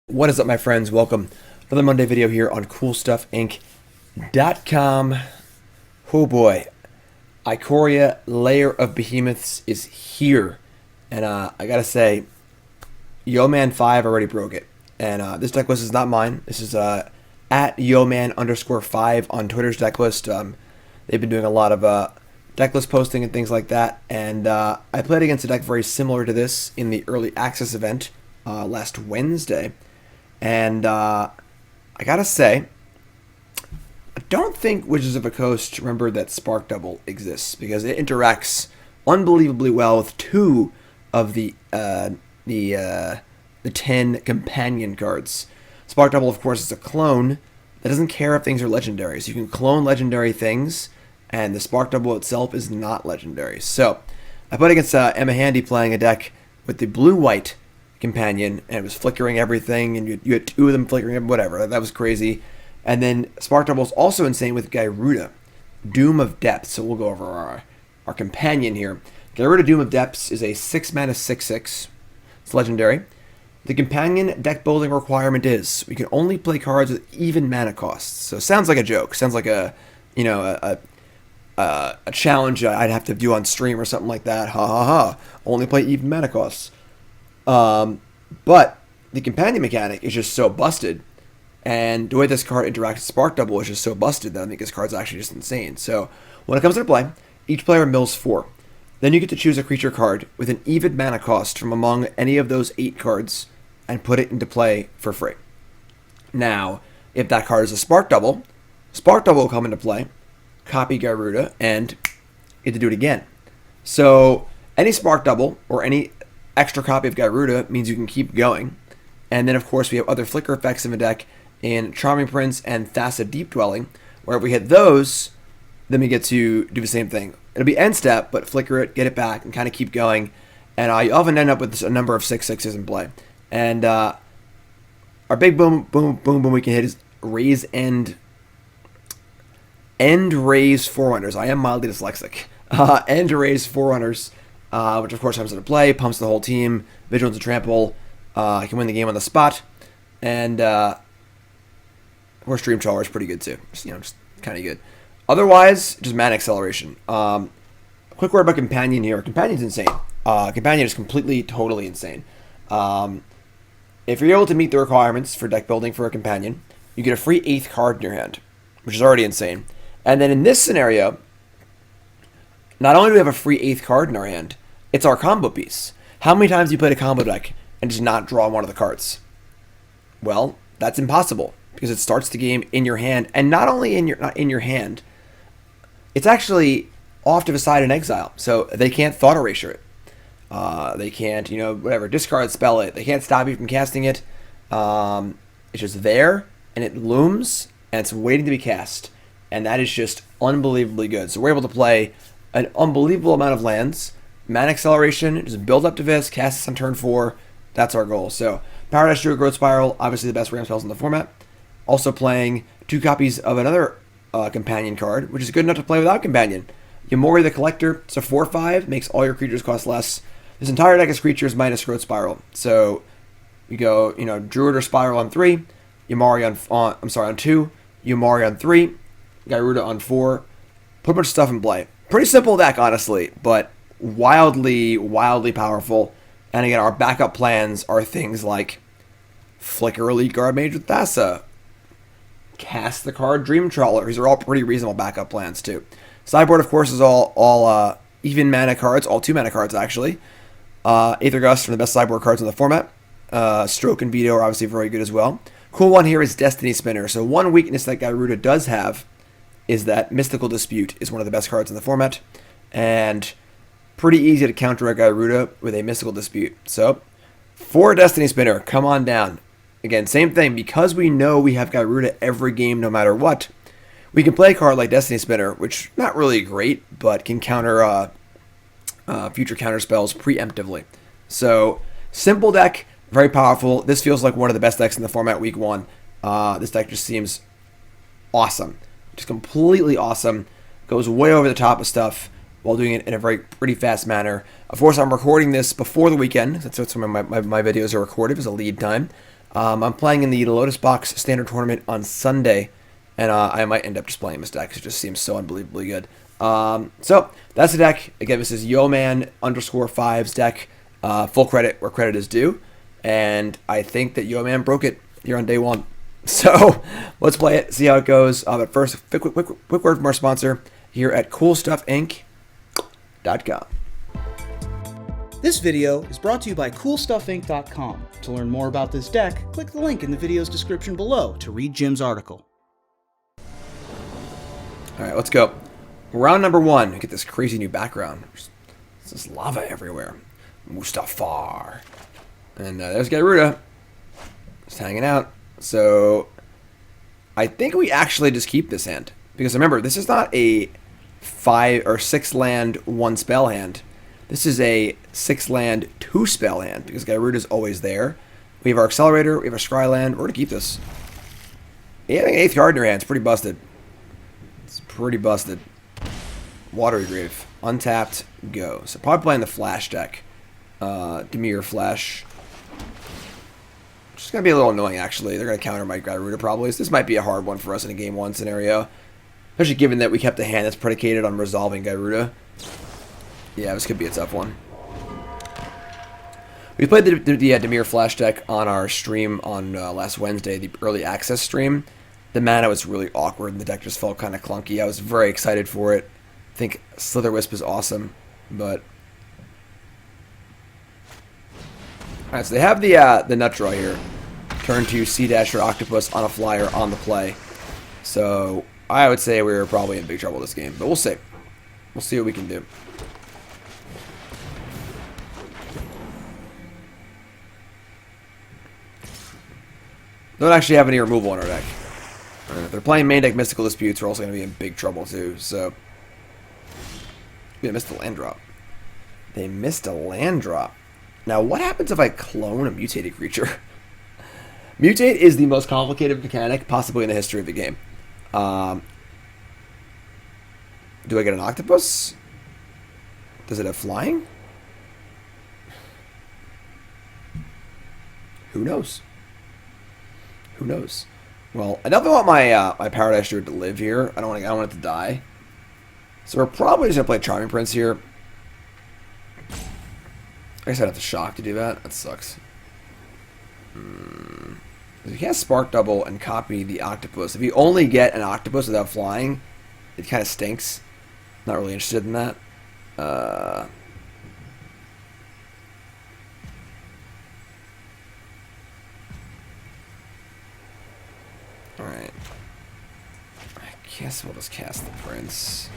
What is up, my friends? Welcome. Another Monday video here on CoolStuffInc.com. Oh boy, Ikoria Lair of Behemoths is here. And I gotta say, Yeoman 5 already broke it. And this deck list is not mine. This is at Yeoman_5 on Twitter's deck list. They've been doing a lot of deck list posting and things like that. And I played against a deck very similar to this in the early access event last Wednesday. And I gotta say, I don't think Wizards of the Coast remembered that Spark Double exists, because it interacts unbelievably well with two of the 10 companion cards. Spark Double, of course, is a clone that doesn't care if things are legendary. So you can clone legendary things, and the Spark Double itself is not legendary. So I played against Emma Handy playing a deck with the blue-white companion, and it was flickering everything, and you had two of them flickering, whatever. That was crazy. And then Spark Double is also insane with Gyruda, Doom of Depths. So we'll go over our companion here. Gyruda, Doom of Depths is a 6-mana 6/6. It's legendary. The companion deck building requirement is we can only play cards with even mana costs. So it sounds like a joke. Sounds like a challenge I'd have to do on stream or something like that. Ha ha ha. Only play even mana costs. But the companion mechanic is just so busted, and the way this card interacts with Spark Double is just so busted that I think this card's actually just insane. So when it comes to play, each player mills 4. Then you get to choose a creature card with an even mana cost from among any of those 8 cards and put it into play for free. Now, if that card is a Spark Double will come into play, copy Gyruda, and get to do it again. So any Spark Double or any extra copy of Gyruda means you can keep going. And then, of course, we have other flicker effects in the deck in Charming Prince and Thassa Deep Dwelling, where if we hit those, then we get to do the same thing. It'll be end step, but flicker it, get it back, and kind of keep going. And you often end up with a number of 6/6s in play. And our big boom we can hit is End-Raze Forerunners. I am mildly dyslexic. End-Raze Forerunners. Which of course comes into play, pumps the whole team, Vigilance and Trample, can win the game on the spot, and of course Dream Trawler is pretty good too, just kind of good. Otherwise, just mana acceleration. Quick word about Companion here. Companion's insane. Companion is completely, totally insane. If you're able to meet the requirements for deck building for a Companion, you get a free 8th card in your hand, which is already insane. And then in this scenario, not only do we have a free 8th card in our hand, it's our combo piece. How many times have you played a combo deck and just not draw one of the cards? Well, that's impossible, because it starts the game in your hand, and not only not in your hand, it's actually off to the side in exile, so they can't thought erasure it. They can't, discard spell it. They can't stop you from casting it. It's just there, and it looms, and it's waiting to be cast, and that is just unbelievably good. So we're able to play an unbelievable amount of lands, mana acceleration, just build up to this, cast this on turn 4. That's our goal. So Paradise Druid, Growth Spiral, obviously the best ramp spells in the format. Also playing 2 copies of another companion card, which is good enough to play without companion. Umori the Collector, it's a 4/5, makes all your creatures cost less. This entire deck is creatures minus Growth Spiral. So we go, Druid or Spiral on 3, Umori on 2, Umori on 3, Gyruda on 4. Put a bunch of stuff in play. Pretty simple deck, honestly, but wildly, wildly powerful. And again, our backup plans are things like flicker Elite Guardmage with Thassa, cast the card Dream Trawler. These are all pretty reasonable backup plans too. Sideboard, of course, is all even mana cards, all 2 mana cards actually. Aether Gust are the best sideboard cards in the format. Stroke and Veto are obviously very good as well. Cool one here is Destiny Spinner. So one weakness that Gyruda does have is that Mystical Dispute is one of the best cards in the format, and pretty easy to counter a Gyruda with a Mystical Dispute. So, for Destiny Spinner, come on down. Again, same thing, because we know we have Gyruda every game no matter what, we can play a card like Destiny Spinner, which not really great, but can counter future counter spells preemptively. So, simple deck, very powerful. This feels like one of the best decks in the format week 1. This deck just seems awesome. Just completely awesome. Goes way over the top of stuff while doing it in a pretty fast manner. Of course, I'm recording this before the weekend. That's when my videos are recorded. There's a lead time. I'm playing in the Lotus Box Standard Tournament on Sunday, and I might end up just playing this deck because it just seems so unbelievably good. So that's the deck. Again, this is Yeoman_5's deck. Full credit where credit is due, and I think that Yeoman broke it here on day one. So let's play it, see how it goes. But first, quick word from our sponsor here at CoolStuffInc.com. This video is brought to you by CoolStuffInc.com. To learn more about this deck, click the link in the video's description below to read Jim's article. Alright, let's go. Round number one. Get this crazy new background. There's this lava everywhere. Mustafar. And there's Gyruda. Just hanging out. So, I think we actually just keep this hand. Because remember, this is not a 5 or 6 land, 1 spell hand. This is a 6 land, 2 spell hand. Because Gyruda is always there. We have our Accelerator, we have our Scryland. We're going to keep this. Yeah, having 8th card in your hand is pretty busted. It's pretty busted. Watery Grave. Untapped, go. So probably playing the Flash deck. Dimir Flash. Which is going to be a little annoying, actually. They're going to counter my Gyruda probably. So this might be a hard one for us in a game 1 scenario. Especially given that we kept a hand that's predicated on resolving Gyruda. Yeah, this could be a tough one. We played the Dimir Flash deck on our stream on last Wednesday, the early access stream. The mana was really awkward and the deck just felt kind of clunky. I was very excited for it. I think Slitherwisp is awesome, but... Alright, so they have the nut draw here. Turn to Sea Dasher Octopus on a flyer on the play. So, I would say we're probably in big trouble this game, but we'll see. We'll see what we can do. Don't actually have any removal on our deck. And if they're playing main deck Mystical Disputes, we're also going to be in big trouble too, so... They missed a land drop. They missed a land drop. Now, what happens if I clone a mutated creature? Mutate is the most complicated mechanic possibly in the history of the game. Do I get an octopus? Does it have flying? Who knows? Who knows? Well, I definitely want my my Paradise Druid to live here. I don't want it to die. So we're probably just gonna play Charming Prince here. I guess I'd have to shock to do that. That sucks. You can't Spark Double and copy the octopus. If you only get an octopus without flying, it kind of stinks. Not really interested in that. Alright. I guess we'll just cast the Prince.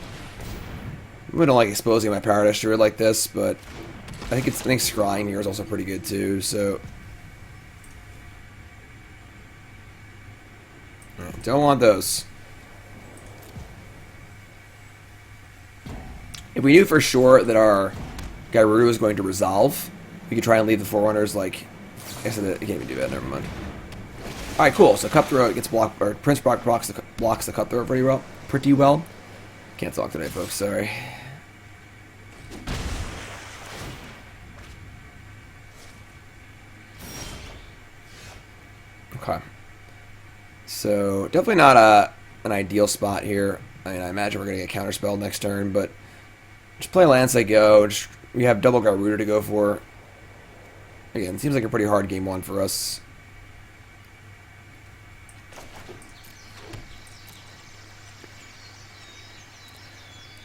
We don't like exposing my Paradise Druid like this, but I think Scrying here is also pretty good too, so... Right, don't want those. If we knew for sure that our Gyruda was going to resolve, we could try and leave the Forerunners like... I guess I can't even do that, never mind. Alright, cool. So Cutthroat gets blocked, or Prince blocks the Cutthroat pretty well. Can't talk today, folks, sorry. Okay. So, definitely not an ideal spot here. I mean, I imagine we're going to get counterspelled next turn, but just play Lance I go. We have double Gyruda to go for. Again, seems like a pretty hard game 1 for us.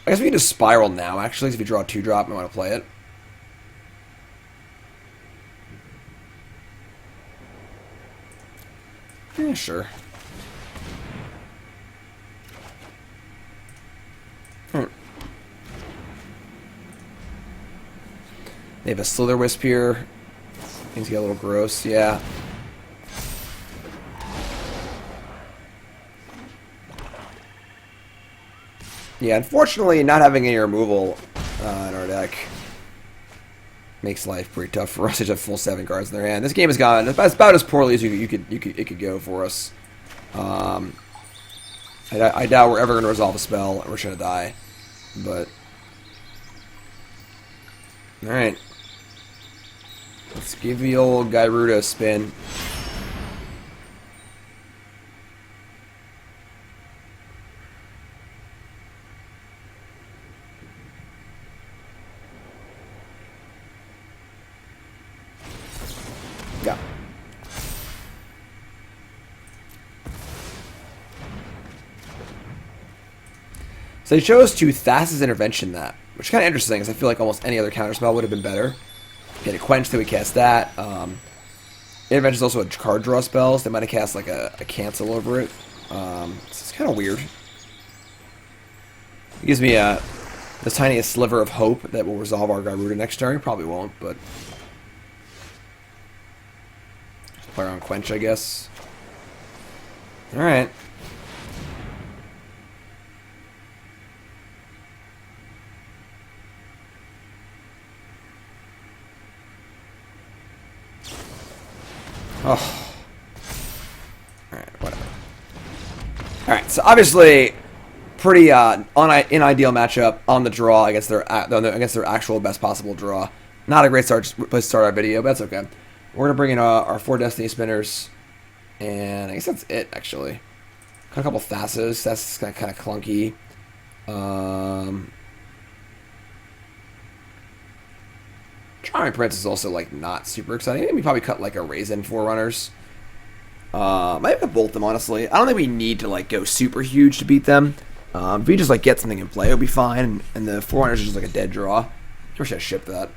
I guess we can just Spiral now, actually. If you draw a 2-drop, I want to play it. Yeah, sure. They have a Slitherwisp here. Things get a little gross, yeah. Yeah, unfortunately, not having any removal in our deck makes life pretty tough for us to have full 7 cards in their hand. This game has gone about as poorly as it could go for us. I doubt we're ever going to resolve a spell, and we're going to die. But all right, let's give the old Gyruda a spin. So they chose to Thassa's Intervention that, which is kind of interesting, because I feel like almost any other counterspell would have been better. Get a Quench, then we cast that. Intervention is also a card draw spell, so they might have cast like a cancel over it. It's kind of weird. It gives me the tiniest sliver of hope that we'll resolve our Gyruda next turn. Probably won't, but... play around Quench, I guess. Alright. Oh. Alright, whatever. Alright, so obviously, pretty unideal matchup on the draw against their actual best possible draw. Not a great place to start our video, but that's okay. We're going to bring in our 4 Destiny Spinners, and I guess that's it, actually. Got a couple Thassas. That's kind of clunky. Charming Prince is also, like, not super exciting. Maybe probably cut, like, a Raisin Forerunners. Might have both of them, honestly. I don't think we need to, like, go super huge to beat them. If we just, like, get something in play, it'll be fine. And the Forerunners is just, like, a dead draw. I wish I shipped that.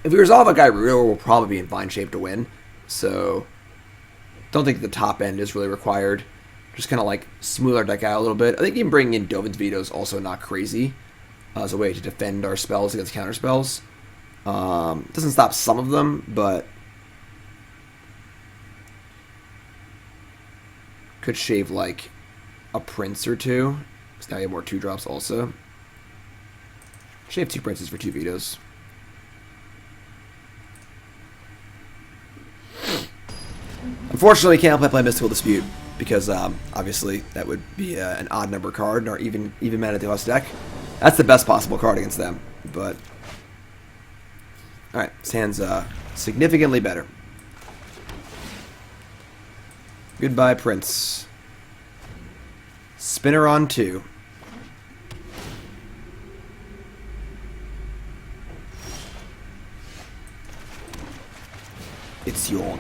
If we resolve a Gyruda, we'll probably be in fine shape to win. So, don't think the top end is really required. Just kind of, like, smooth our deck out a little bit. I think even bringing in Dovin's Veto is also not crazy as a way to defend our spells against counter spells. Doesn't stop some of them, but could shave like a Prince or two. Because now you have more 2-drops also. Shave 2 Princes for 2 Vetoes. Unfortunately, we can't play Mystical Dispute because obviously that would be an odd number card in our even mana Delos deck. That's the best possible card against them, but. Alright, this hand's significantly better. Goodbye, Prince. Spinner on 2. It's your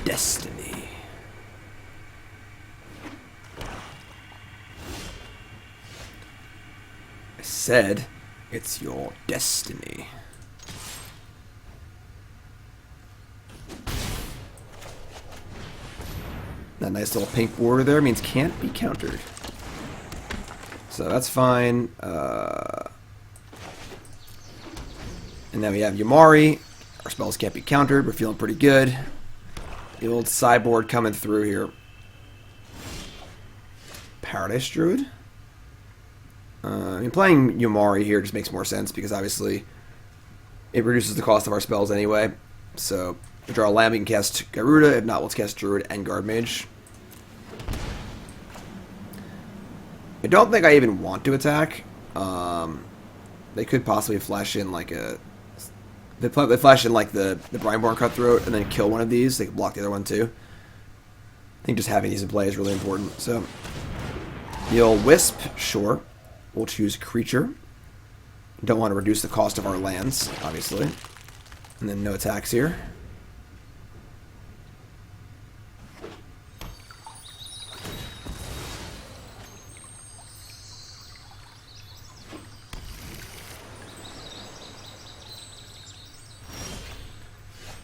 destiny. I said, it's your destiny. That nice little pink border there means can't be countered. So that's fine. And then we have Umori. Our spells can't be countered. We're feeling pretty good. The old sideboard coming through here. Paradise Druid. I mean, playing Umori here just makes more sense because obviously it reduces the cost of our spells anyway. So we draw a land, we can cast Gyruda. If not, let's cast Druid and Guardmage. I don't think I even want to attack. They could possibly flash in like a... They flash in like the Brineborn Cutthroat and then kill one of these. They can block the other one too. I think just having these in play is really important. So, you'll Wisp, sure. We'll choose Creature. Don't want to reduce the cost of our lands, obviously. And then no attacks here.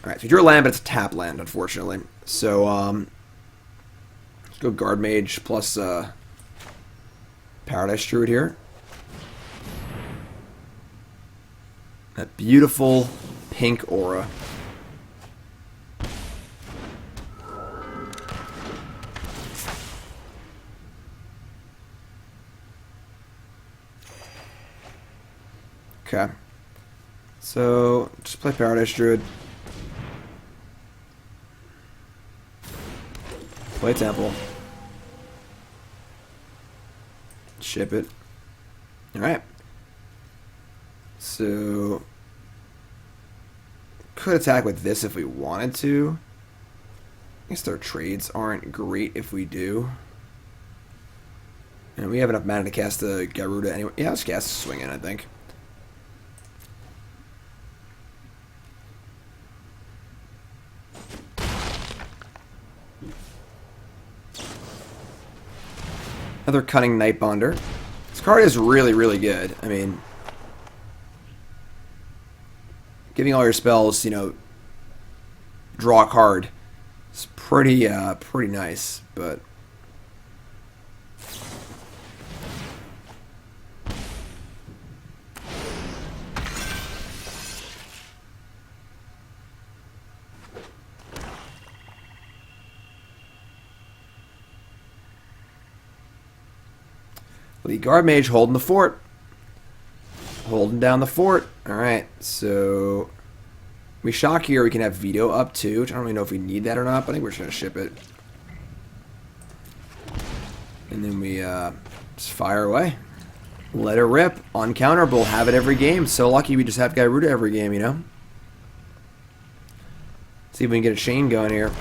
Alright, so you drew a land, but it's a tap land, unfortunately. So, let's go Guardmage plus Paradise Druid here. That beautiful pink aura. Okay. So, just play Paradise Druid. Play Temple. Ship it. Alright. So, could attack with this if we wanted to. I guess their trades aren't great if we do. And we have enough mana to cast the Gyruda anyway. Yeah, let's cast Swing In, I think. Another Cunning Nightbonder. Let's card is really, really good. I mean, giving all your spells, you know, draw a card. It's pretty nice, but Elite Guardmage holding the fort. Holding down the fort. Alright, so we shock here, we can have Veto up too, which I don't really know if we need that or not, but I think we're just going to ship it. And then we just fire away. Let her rip. Uncounterable. Have it every game. So lucky we just have Gyruda every game, you know? See if we can get a chain going here.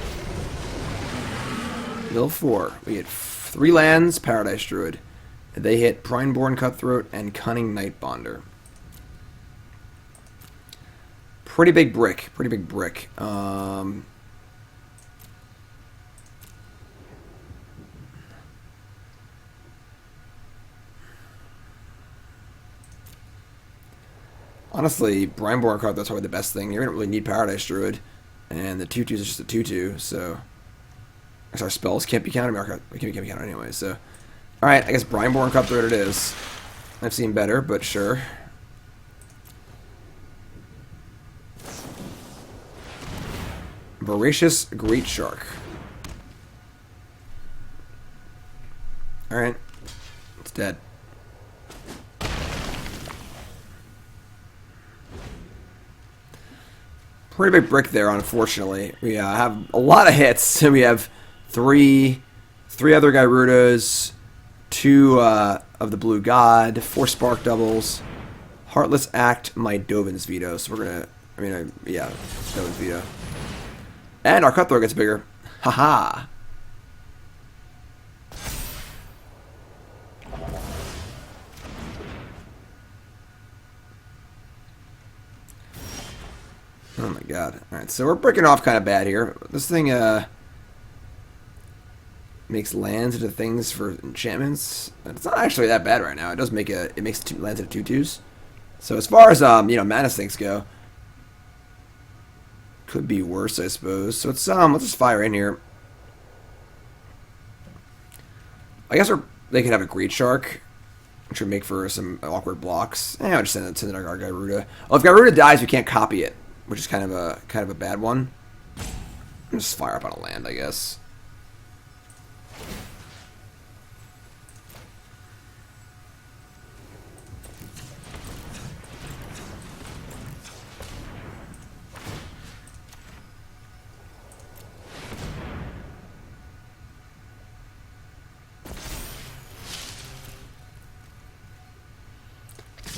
Mill 4. We hit 3 lands, Paradise Druid. They hit Primeborn Cutthroat and Cunning Nightbonder. Pretty big brick. Pretty big brick. Honestly, Primeborn Cutthroat's probably the best thing. You're going to really need Paradise Druid. And the 2/2 is just a 2/2, so... Our spells can't be countered. Can't be countered anyway, so... Alright, I guess Primeborn Cutthroat it is. I've seen better, but sure. Voracious Great Shark. Alright. It's dead. Pretty big brick there, unfortunately. We have a lot of hits. We have three other Gyrudas, 2 of the Blue God, 4 Spark Doubles, Heartless Act, my Dovin's Veto. So we're gonna, yeah, Dovin's Veto. And our Cutthroat gets bigger. Haha. Oh my god. Alright, so we're breaking off kind of bad here. This thing makes lands into things for enchantments. It's not actually that bad right now. It does make it makes lands into 2/2s. So as far as mana sinks go, could be worse, I suppose. So it's let's just fire in here. I guess they could have a Great Shark, which would make for some awkward blocks. I'll just send it to our Gyruda. Well, if Gyruda dies, we can't copy it, which is kind of a bad one. Just fire up on a land, I guess.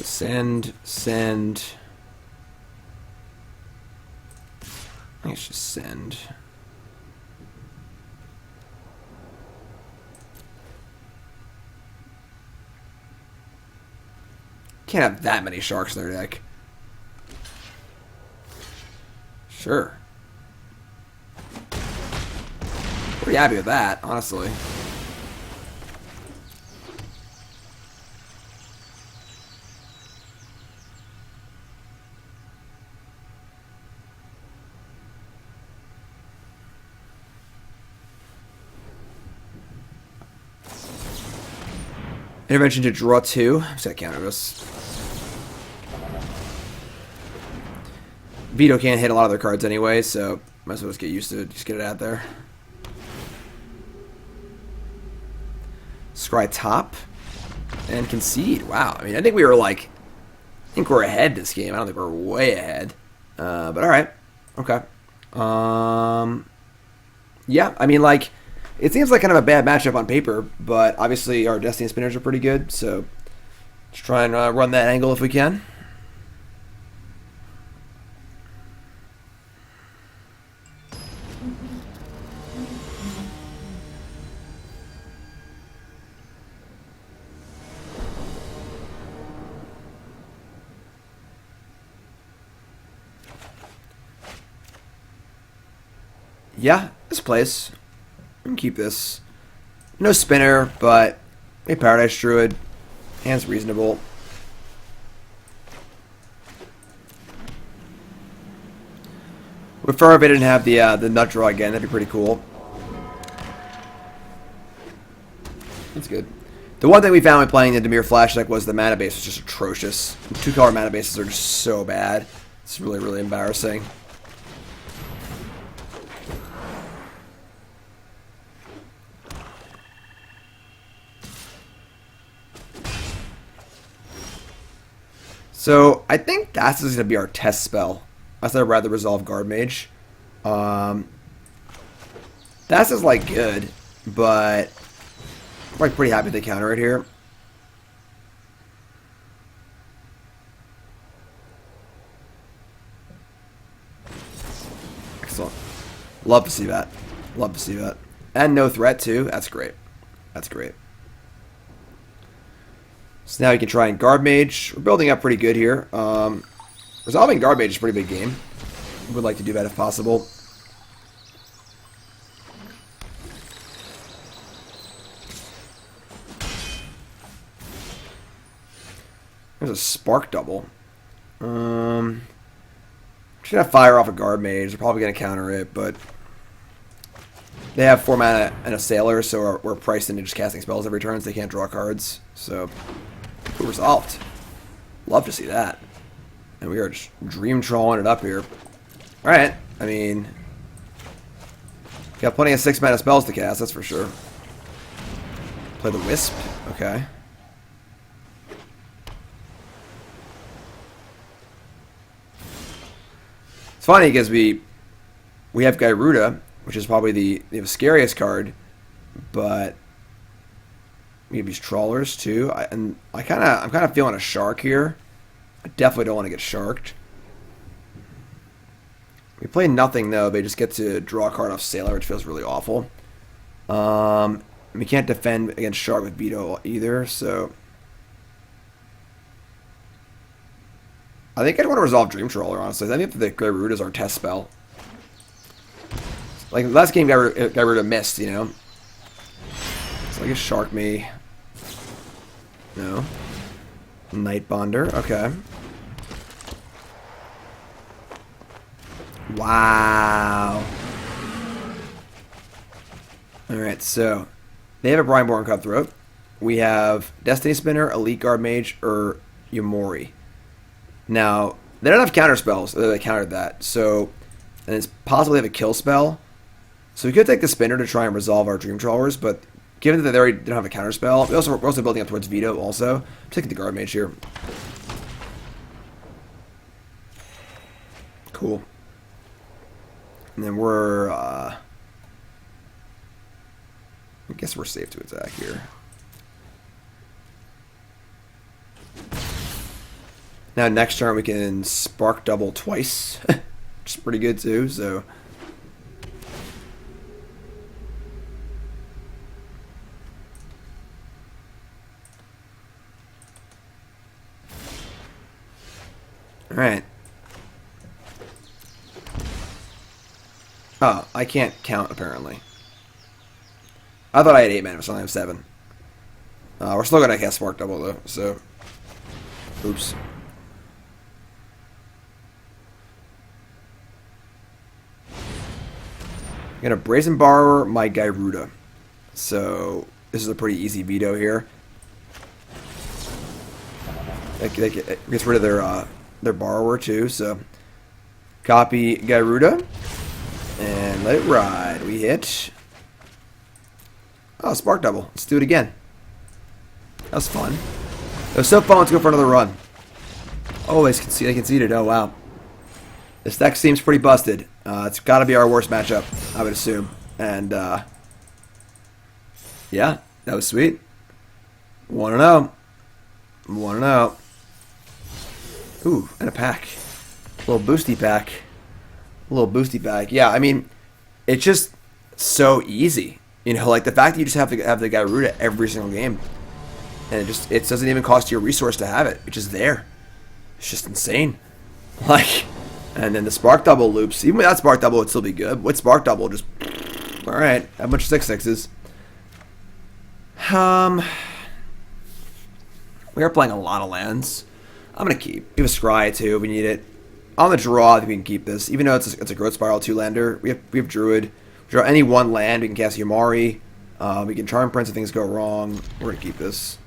Send. I think it's just send. Can't have that many sharks in their deck. Sure. Pretty happy with that, honestly. Intervention to draw 2. I'm just gonna counter this. Veto can't hit a lot of their cards anyway, so might as well just get used to it. Just get it out there. Scry top and concede. Wow. I mean, I think we were like, I think we're ahead this game. I don't think we're way ahead. But all right. Okay. Yeah. I mean, like, it seems like kind of a bad matchup on paper, but obviously our Destiny Spinners are pretty good, so let's try and run that angle if we can. Yeah, this plays. We can keep this. No spinner, but a Paradise Druid. Hand's reasonable. Would prefer if it didn't have the nut draw again. That'd be pretty cool. That's good. The one thing we found when playing the Dimir Flash deck was the mana base was just atrocious. 2-color mana bases are just so bad. It's really, really embarrassing. So, I think Thassa is going to be our test spell. I said I'd rather resolve Guardmage. Thassa's like good, but I'm like pretty happy they counter it here. Excellent. Love to see that. Love to see that. And no threat too. That's great. That's great. So now you can try and Guardmage. We're building up pretty good here. Resolving Guardmage is a pretty big game. Would like to do that if possible. There's a Spark Double. Just gonna fire off a Guardmage. They're probably gonna counter it, but they have 4 mana and a Sailor, so we're priced into just casting spells every turn, so they can't draw cards. So, cool, resolved. Love to see that. And we are just Dream Trawling it up here. Alright, I mean, got plenty of 6 mana spells to cast, that's for sure. Play the Wisp, okay. It's funny because we have Gyruda, which is probably the scariest card, but we have these Trawlers too. I'm kind of feeling a Shark here. I definitely don't want to get Sharked. We play nothing though. They just get to draw a card off Sailor, which feels really awful. We can't defend against Shark with Veto either, so I think I'd want to resolve Dream Trawler, honestly. I think the Gyruda is our test spell. Like, last game, Gyruda missed, you know? So I guess Shark me. No. Night Bonder, okay. Wow. Alright, so they have a Brineborn Cutthroat. We have Destiny Spinner, Elite Guardmage, or Umori. Now, they don't have counter spells. They countered that. So, and it's possible they have a kill spell. So we could take the Spinner to try and resolve our Dream Trawlers, but given that they already don't have a counter spell, we're also building up towards Veto also. I'm taking the Guardmage here. Cool. And then we're, I guess we're safe to attack here. Now next turn we can Spark Double twice, which is pretty good too, so. Alright. Oh, I can't count apparently. I thought I had 8 mana, but I only have 7. We're still gonna cast Spark Double though, so. Oops. I'm gonna Brazen Borrower my Gyruda. So this is a pretty easy veto here. It gets rid of their borrower too, so copy Gyruda and let it ride. We hit. Oh, Spark Double. Let's do it again. That was fun. It was so fun. Let's go for another run. Oh, they conceded. Oh, wow. This deck seems pretty busted. It's got to be our worst matchup, I would assume. And, yeah, that was sweet. 1-0. 1-0. Ooh, and a pack. A little boosty pack. A little boosty pack. Yeah, I mean, it's just so easy. You know, like the fact that you just have to have the Gyruda every single game. And it doesn't even cost you a resource to have it. It's just there. It's just insane. Like, and then the Spark Double loops. Even without Spark Double, it'd still be good. With Spark Double, just, alright, a bunch of 6/6s. We are playing a lot of lands. I'm going to keep. We have a Scry, too, if we need it. On the draw, I think we can keep this. Even though it's a Growth Spiral 2-lander, we have Druid. We draw any one land, we can cast Umori. We can Charm Prince if things go wrong. We're going to keep this.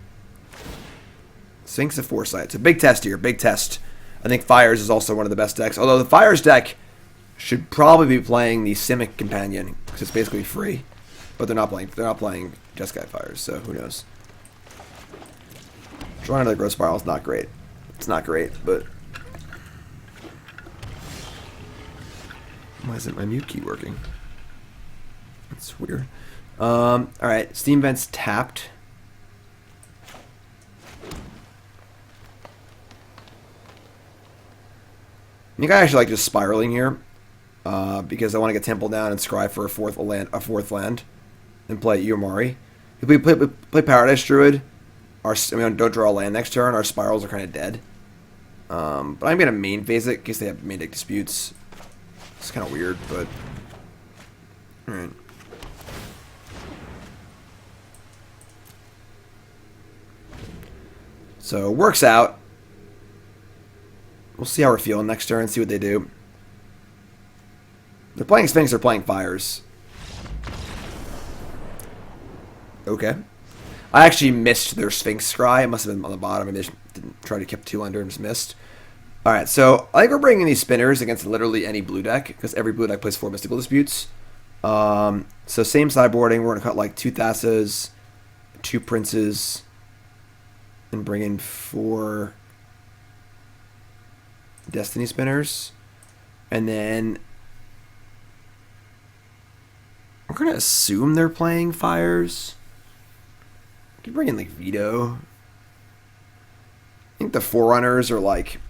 Sphinx of Foresight. It's a big test here, big test. I think Fires is also one of the best decks. Although the Fires deck should probably be playing the Simic Companion, because it's basically free. But they're not playing Jeskai Fires, so who knows. Drawing another Growth Spiral is not great. It's not great, but... Why isn't my mute key working? That's weird. Alright, Steam Vent's tapped. I think I actually like just spiraling here, because I want to get Temple down and scry for a fourth land, and play Umori. If we play Paradise Druid, don't draw a land next turn, our spirals are kind of dead. But I'm going to main phase it in case they have main deck disputes. It's kind of weird, but... Alright. So, works out. We'll see how we're feeling next turn, see what they do. They're playing Sphinx, they're playing Fires. Okay. I actually missed their Sphinx Scry. It must have been on the bottom. I just didn't try to keep 2 under and just missed. Alright, so I think we're bringing these spinners against literally any blue deck, because every blue deck plays 4 Mystical Disputes. So same sideboarding. We're going to cut like 2 Thassas, 2 Princes, and bring in 4 Destiny Spinners. And then I'm going to assume they're playing Fires. I can bring in like Veto. I think the Forerunners are like...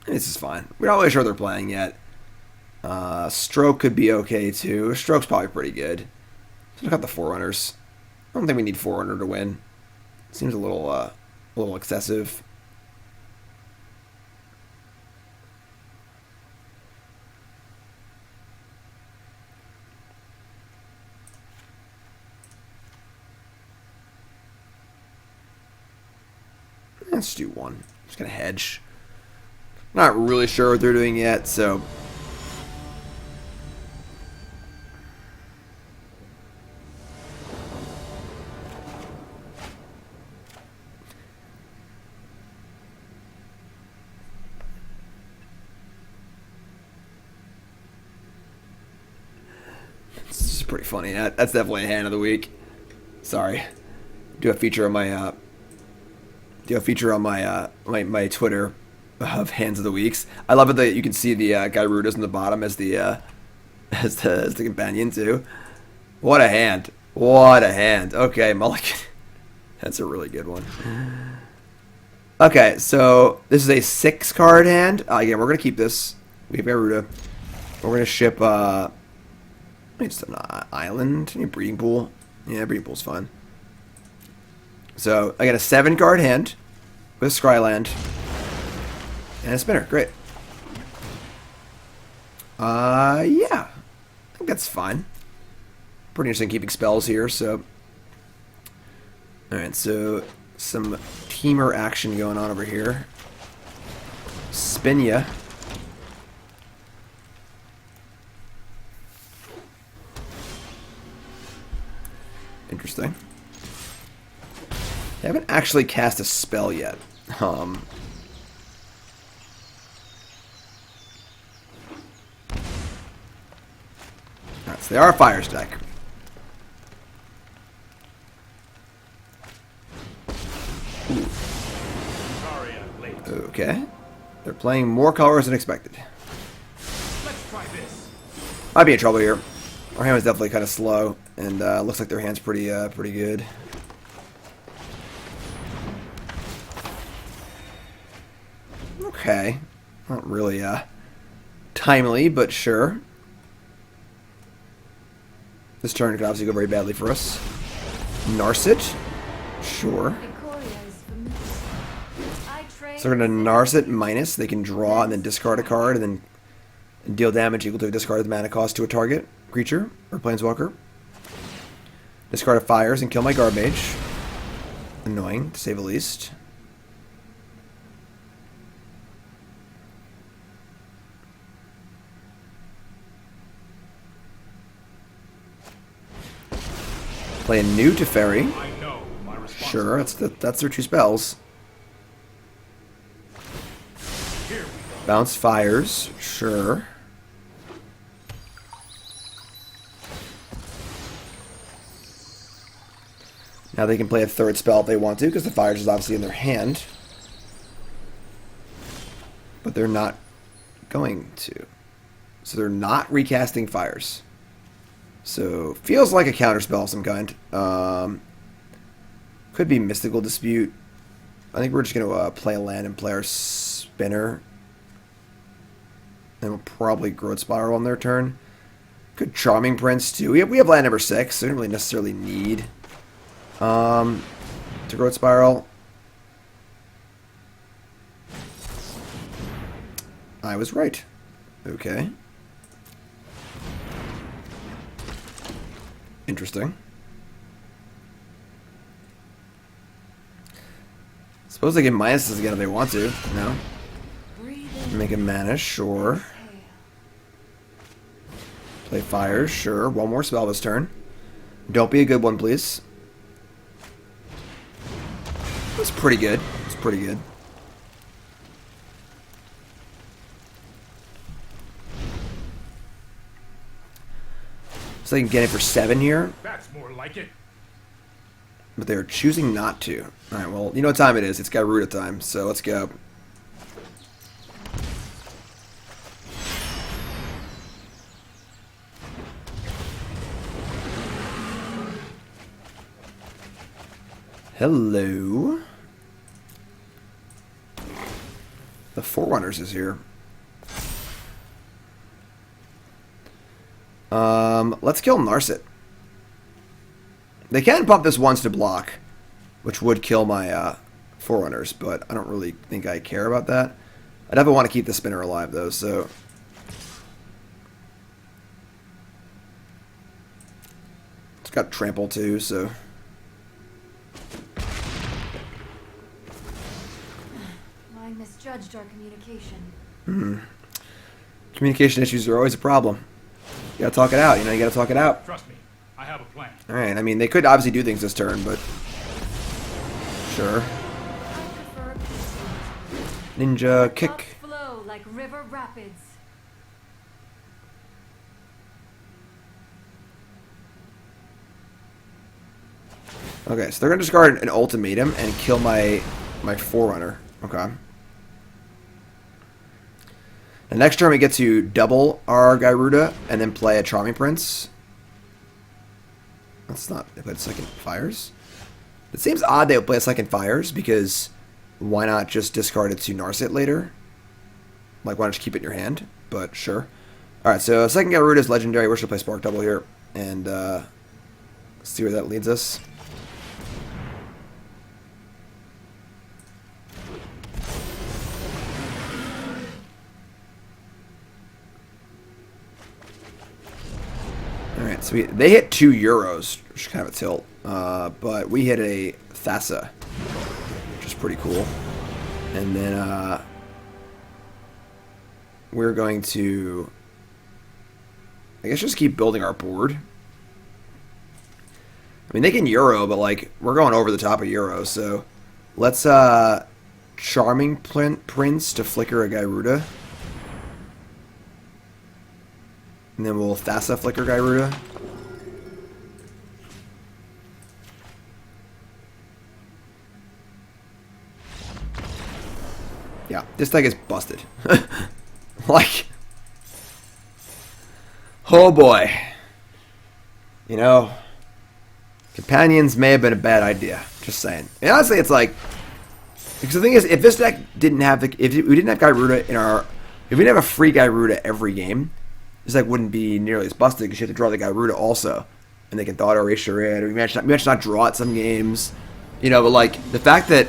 This is fine. We're not really sure they're playing yet. Stroke could be okay too. Stroke's probably pretty good. So look at the Forerunners. I don't think we need Forerunner to win. Seems a little excessive. Let's do 1. Just gonna hedge. Not really sure what they're doing yet, so... This is pretty funny. That's definitely a hand of the week. Sorry. Do a feature on my my Twitter of hands of the weeks. I love it that you can see the Gyrudas in the bottom as the companion too. What a hand! What a hand! Okay, Mulligan. That's a really good one. Okay, so this is a 6-card hand. Again, we're gonna keep this. We have Gyruda. We're gonna ship just an island, maybe breeding pool. Yeah, breeding pool's fine. So I got a 7-card hand with Scryland. And a spinner. Great. Yeah. I think that's fine. Pretty interesting keeping spells here, so... Alright, so... Some teamer action going on over here. Spin ya. Interesting. They haven't actually cast a spell yet. Alright, so they are a Fires deck. Ooh. Okay. They're playing more colors than expected. Let's try this. Might be in trouble here. Our hand was definitely kind of slow, and looks like their hand's pretty good. Okay. Not really timely, but sure. This turn could obviously go very badly for us. Narset? Sure. So we're going to Narset minus. They can draw and then discard a card and then deal damage equal to a discarded mana cost to a target creature or planeswalker. Discard a Fires and kill my Guardmage. And Annoying, to say the least. Play a new Teferi. Sure, that's their 2 spells. Bounce Fires. Sure. Now they can play a 3rd spell if they want to, because the Fires is obviously in their hand. But they're not going to. So they're not recasting Fires. So, feels like a counterspell of some kind. Could be Mystical Dispute. I think we're just going to play a land and play our Spinner. And we'll probably Growth Spiral on their turn. Could Charming Prince too. We have land number 6, so we don't really necessarily need to Growth Spiral. I was right. Okay. Interesting. Suppose they can minuses again if they want to. No. Make a mana, sure. Play Fires, sure. One more spell this turn. Don't be a good one, please. That's pretty good. It's pretty good. So they can get it for 7 here. That's more like it. But they're choosing not to. Alright, well, you know what time it is. It's Gyruda time, so let's go. Hello. The Forerunners is here. Let's kill Narset. They can pump this once to block, which would kill my Forerunners, but I don't really think I care about that. I definitely want to keep the Spinner alive, though, so... It's got Trample, too, so... I misjudged our communication. Communication issues are always a problem. You gotta talk it out, you know, you gotta talk it out. Trust me, I have a plan. Alright, I mean, they could obviously do things this turn, but... Sure. Ninja kick. Flow like river rapids. Okay, so they're gonna discard an ultimatum and kill my Forerunner. Okay. The next turn we get to double our Gyruda and then play a Charming Prince. That's not... They played second Fires? It seems odd they would play a second Fires, because why not just discard it to Narset later? Like, why not just keep it in your hand? But sure. Alright, so second Gyruda is legendary. We're just going to play Spark Double here. And see where that leads us. Alright, so they hit 2 euros, which is kind of a tilt. But we hit a Thassa, which is pretty cool. And then we're going to, I guess, just keep building our board. I mean, they can Euro, but, like, we're going over the top of Euro, so let's Charming Prince to flicker a Gyruda. And then we'll Thassa flicker Gyruda. Yeah, this deck is busted. Like, oh boy. You know, companions may have been a bad idea. Just saying. And honestly, it's like, because the thing is, if this deck didn't have the, if we didn't have Gyruda in our, if we didn't have a free Gyruda every game, this deck wouldn't be nearly as busted because you have to draw the Gyruda also. And they can Thought Erasure it, or we might not draw it some games. You know, but like, the fact that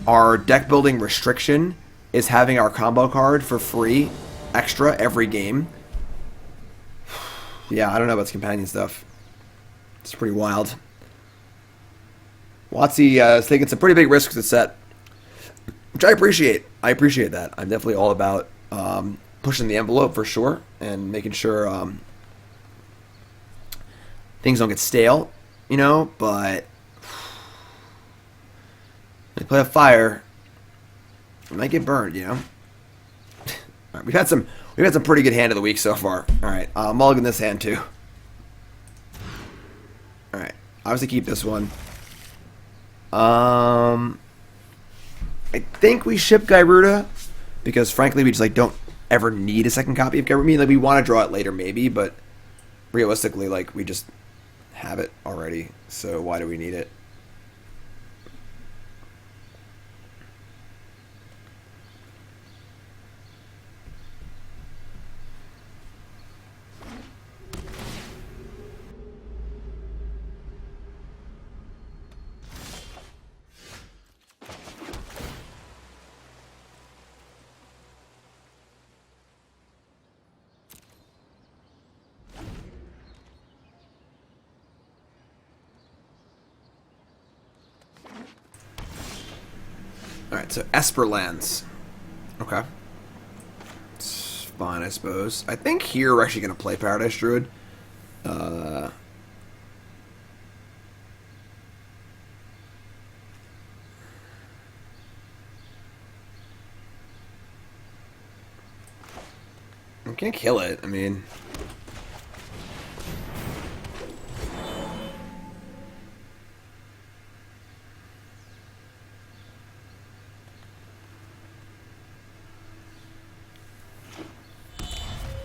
our deck building restriction is having our combo card for free, extra, every game. Yeah, I don't know about this companion stuff. It's pretty wild. Watsy is taking some pretty big risks to set, which I appreciate. I appreciate that. I'm definitely all about pushing the envelope for sure and making sure things don't get stale, you know. But when you play a fire, it might get burned, you know. All right, we've had some pretty good hand of the week so far. All right, mulligan this hand too. All right, obviously keep this one. I think we ship Gyruda because frankly we just like don't ever need a second copy of Gyruda. I mean, like we want to draw it later maybe, but realistically like we just have it already. So why do we need it? Alright, so Esper lands. Okay. It's fine, I suppose. I think here we're actually going to play Paradise Druid. I can't kill it, I mean...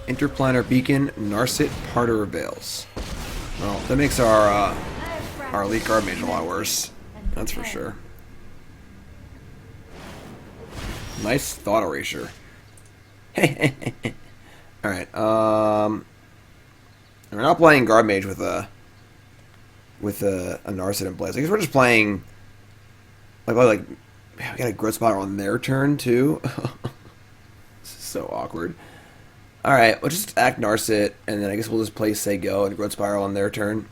Interplanar Beacon, Narset, Parter Veils. Well, that makes our Elite Guardmage a lot worse. That's for sure. Nice Thought Erasure. Alright, we're not playing Guardmage with a Narset in place. I guess we're just playing like we got a Growth Spiral on their turn too. This is so awkward. Alright, we'll just act Narset, and then I guess we'll just play Say Go and Growth Spiral on their turn.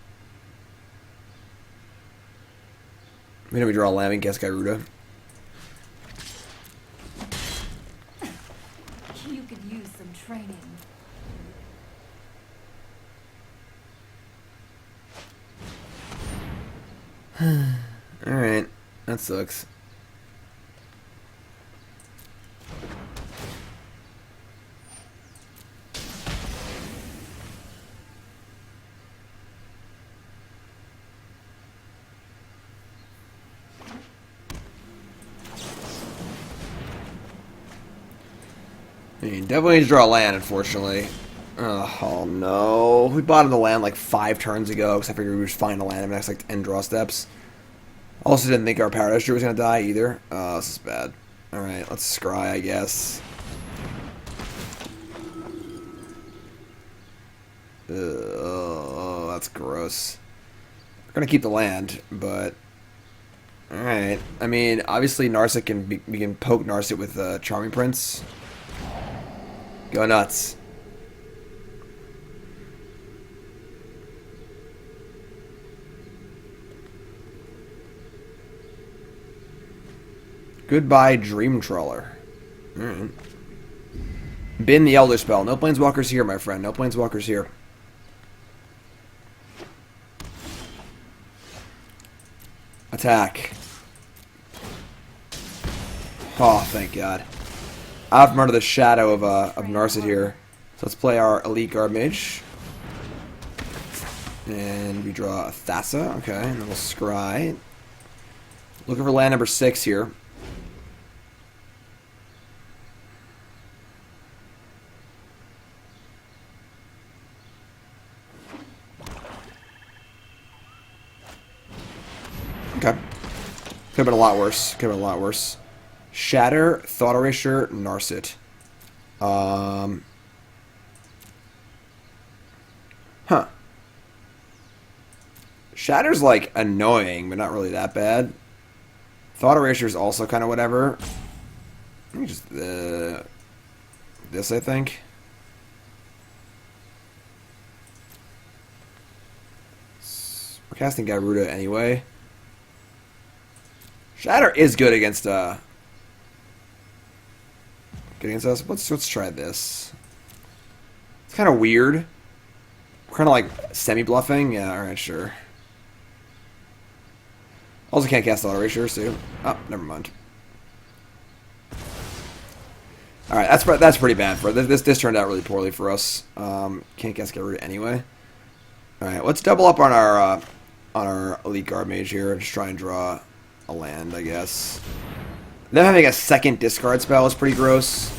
Maybe we draw a land against Gyruda. You could use some training. Alright, that sucks. I mean, definitely need to draw a land, unfortunately. Oh no. We bought him the land like 5 turns ago, because I figured we would just find a land in the next like 10 draw steps. Also didn't think our Paradise Druid was going to die either. Oh, this is bad. Alright, let's scry, I guess. Oh, that's gross. We're going to keep the land, but... Alright. I mean, obviously Narset we can poke Narset with Charming Prince. Go nuts. Goodbye, Dream Trawler. Alright. Bin the Elder Spell. No Planeswalkers here, my friend. No Planeswalkers here. Attack. Oh, thank God. Out from under the shadow of Narset here. So let's play our Elite Guardmage. And we draw a Thassa. Okay, and then we'll scry. Looking for land number 6 here. Okay. Could have been a lot worse. Could have been a lot worse. Shatter, Thought Erasure, Narset. Huh. Shatter's like annoying, but not really that bad. Thought Erasure is also kind of whatever. Let me just this, I think. We're casting Gyruda anyway. Shatter is good against us. Let's try this. It's kind of weird. We're kind of like semi-bluffing. Yeah, alright, sure. Also can't cast auto erasures too. Oh, never mind. Alright, that's pretty bad for us. This turned out really poorly for us. Can't cast Gyruda anyway. Alright, let's double up on our Elite Guardmage here and just try and draw a land, I guess. Them having a second discard spell is pretty gross.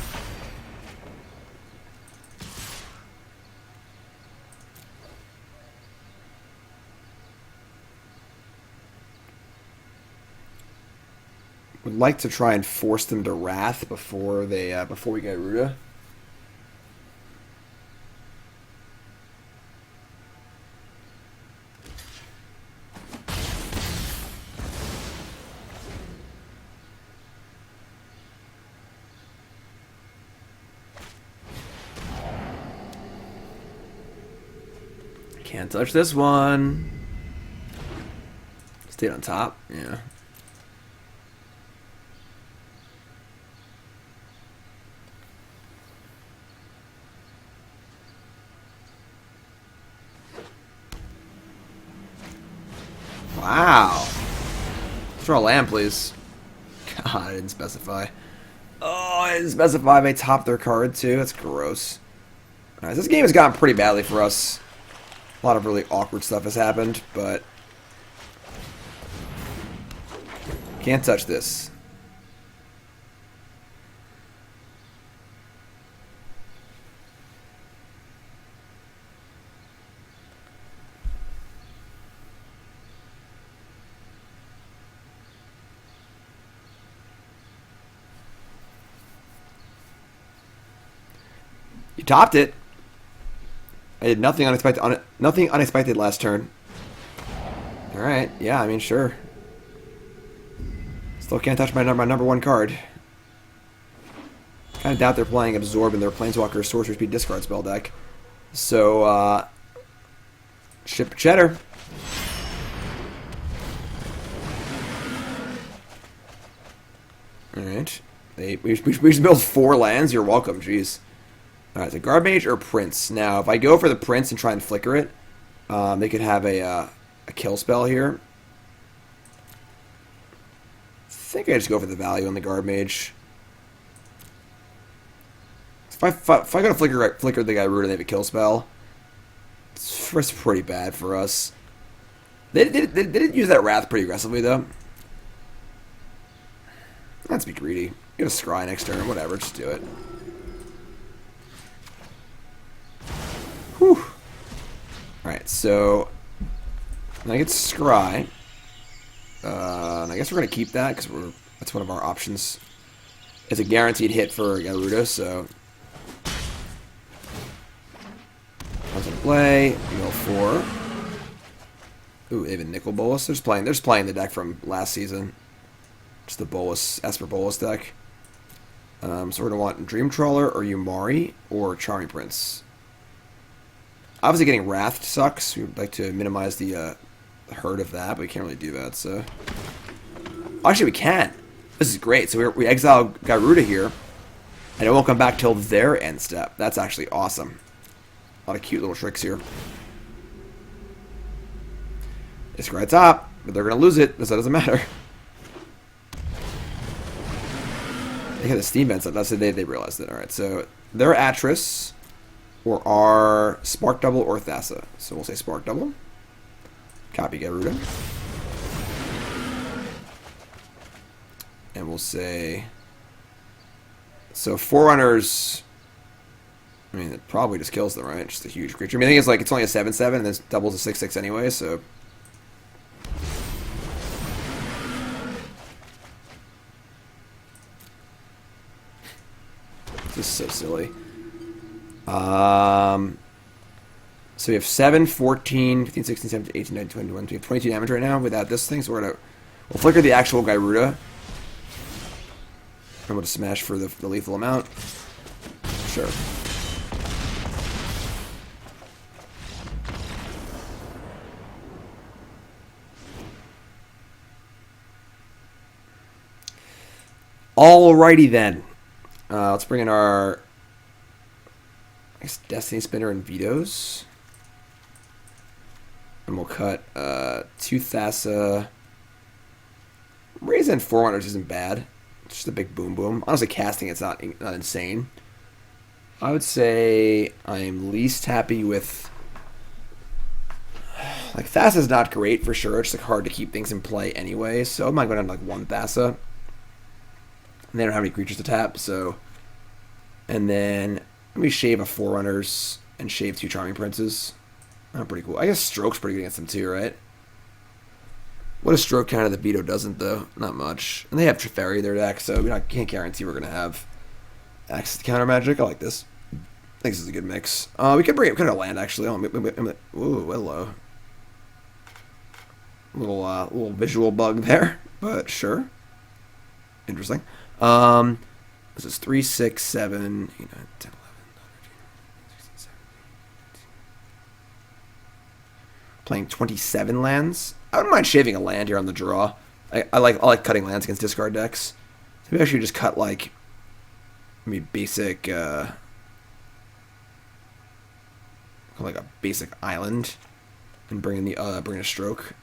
Would like to try and force them to Wrath before we get Gyruda. Can't touch this one. Stayed on top, yeah. Wow. Draw a land, please. God, I didn't specify. Oh, I didn't specify they topped their card, too. That's gross. Alright, this game has gotten pretty badly for us. A lot of really awkward stuff has happened, but... Can't touch this. You topped it. I did nothing unexpected last turn. All right, yeah, I mean, sure. Still can't touch my number one card. Kind of doubt they're playing Absorb in their Planeswalker Sorcerer Speed discard spell deck. So, ship cheddar. All right, we just built 4 lands. You're welcome. Jeez. Alright, so Guardmage or Prince. Now, if I go for the Prince and try and flicker it, they could have a kill spell here. I think I just go for the value on the Guardmage. If I go to flicker the Gyruda and they have a kill spell, it's pretty bad for us. They did use that Wrath pretty aggressively, though. Let's be greedy. Get a Scry next turn, whatever, just do it. Whew. Alright, so I get Scry. And I guess we're going to keep that because that's one of our options. It's a guaranteed hit for Gyruda, so comes into play. Mill 4. Ooh, they have a Nickel Bolus. They're just playing the deck from last season. Just the Bolus, Esper Bolus deck. So we're going to want Dream Trawler or Umori or Charming Prince. Obviously, getting Wrath sucks. We would like to minimize the hurt of that, but we can't really do that. So, actually, we can. This is great. So we exile Gyruda here, and it won't come back till their end step. That's actually awesome. A lot of cute little tricks here. It's right top, but they're gonna lose it, so it doesn't matter. They had the steam vents up. That's the day they realized it. All right, so their Atris. Or our Spark Double or Thassa. So we'll say Spark Double. Copy Gyruda. And we'll say... So Forerunners... I mean, it probably just kills them, right? Just a huge creature. I mean, I think it's only a 7/7 and this doubles a 6/6 anyway, so... This is so silly. So we have 7, 14, 15, 16, 17, 18, 19, 20, 21. We have 22 damage right now without this thing, so we'll flicker the actual Gyruda. I'm going to smash for the lethal amount. Sure. Alrighty then. Let's bring in our, I guess, Destiny Spinner and Vetoes. And we'll cut 2 Thassa. Raising Forerunners isn't bad. It's just a big boom boom. Honestly, casting it's not insane. I would say I'm least happy with, like, Thassa's not great for sure. It's like hard to keep things in play anyway. So I might go down to like 1 Thassa. And they don't have any creatures to tap, so. And then let me shave a Forerunners and shave 2 Charming Princes. Oh, pretty cool. I guess Stroke's pretty good against them too, right? What a Stroke counter that Veto doesn't, though? Not much. And they have Teferi in their deck, so can't guarantee we're going to have access to counter magic. I like this. I think this is a good mix. We could bring it. We could have land, actually. Ooh, hello. Little visual bug there, but sure. Interesting. This is 3, 6, 7, 8, 9, 10, 11, 12, 13, 16, 17. Playing 27 lands. I wouldn't mind shaving a land here on the draw. I like cutting lands against discard decks. So maybe I should just cut like maybe basic like a basic island and bring in the bring in a Stroke.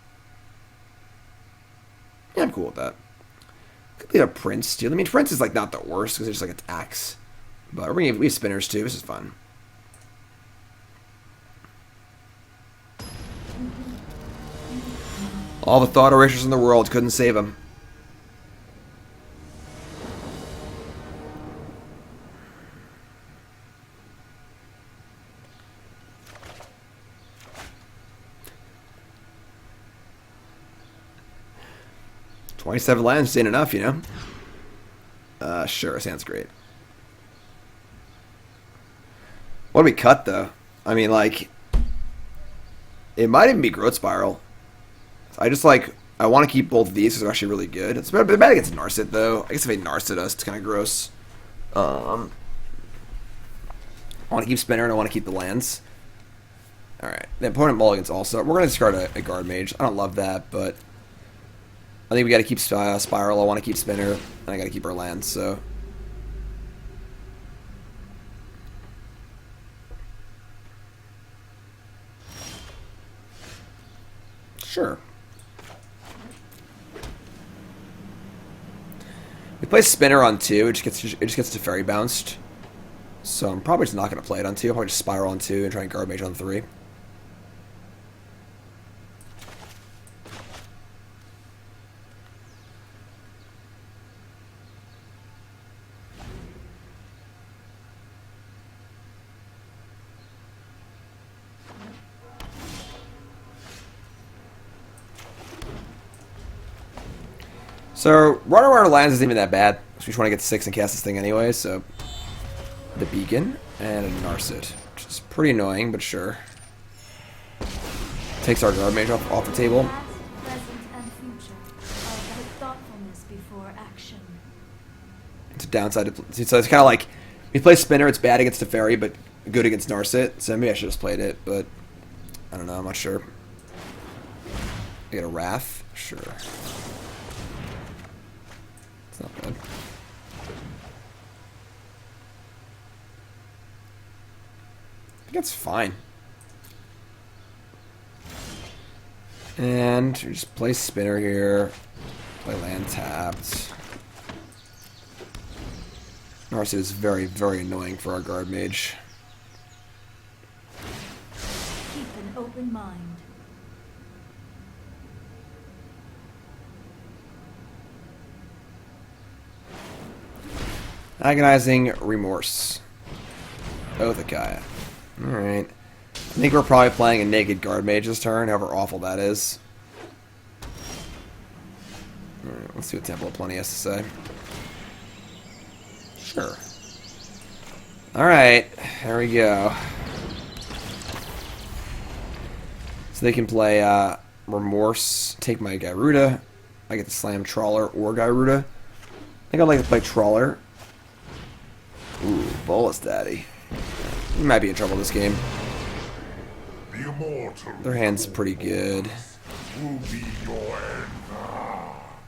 Yeah, I'm cool with that. Could leave a Prince too. I mean, Prince is like not the worst because it's just like attacks. But we have spinners too. This is fun. All the thought erasers in the world couldn't save him. $27 lands ain't enough, you know? Sure, sounds great. What do we cut, though? I mean, like, it might even be Growth Spiral. I want to keep both of these because they're actually really good. It's bad against Narset, though. I guess if they Narset us, it's kind of gross. I want to keep Spinner and I want to keep the lands. Alright, the opponent mulligans also. We're going to discard a Guardmage. I don't love that, but I think we got to keep Spiral. I want to keep Spinner, and I got to keep our lands, so. Sure. We play Spinner on 2. It just gets to Fairy bounced. So I'm probably just not going to play it on 2. I'll probably just Spiral on 2 and try and Guardmage on 3. So, running around our lands isn't even that bad. So we just want to get 6 and cast this thing anyway, so. The Beacon and a Narset, which is pretty annoying, but sure. Takes our Guardmage off the table. Past, present, and future are with thoughtfulness before action. It's a downside. So it's kind of like, we play Spinner, it's bad against Teferi, but good against Narset. So maybe I should have just played it, but I don't know, I'm not sure. I get a Wrath? Sure. It's not bad. I think it's fine. And we just play Spinner here. Play land tapped. Narset is very, very annoying for our Guardmage. Keep an open mind. Agonizing Remorse. Othakaya. Alright. I think we're probably playing a naked Guardmage this turn, however awful that is. Alright, let's see what Temple of Plenty has to say. Sure. Alright, there we go. So they can play Remorse, take my Gyruda. I get to slam Trawler or Gyruda. I think I'd like to play Trawler. Ooh, Bolus Daddy. We might be in trouble this game. Their hand's pretty good.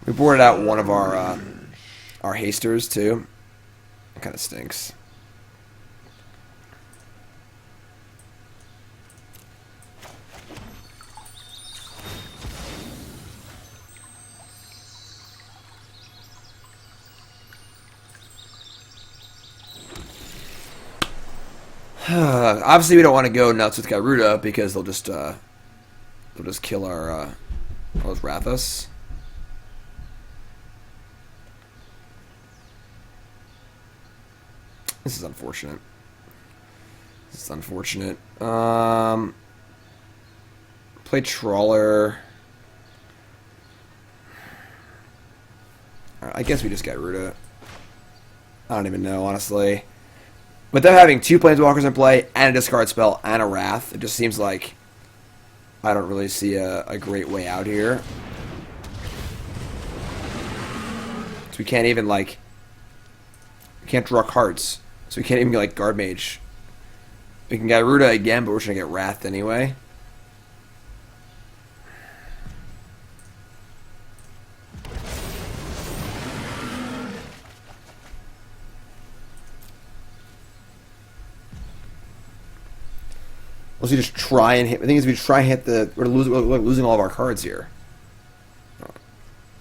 We boarded out one of our our hasters too. It kind of stinks. Obviously, we don't want to go nuts with Gyruda because they'll just kill our those Rathas. This is unfortunate. This is unfortunate. Play Trawler. Alright, I guess we just got Gyruda. I don't even know, honestly. With them having 2 Planeswalkers in play, and a discard spell, and a Wrath, it just seems like I don't really see a great way out here. So we can't even, like... We can't draw cards. So we can't even get, like, Guardmage. We can get Gyruda again, but we're just going to get Wrath anyway. Unless we just try and hit... The thing is, we try and hit the... We're losing all of our cards here.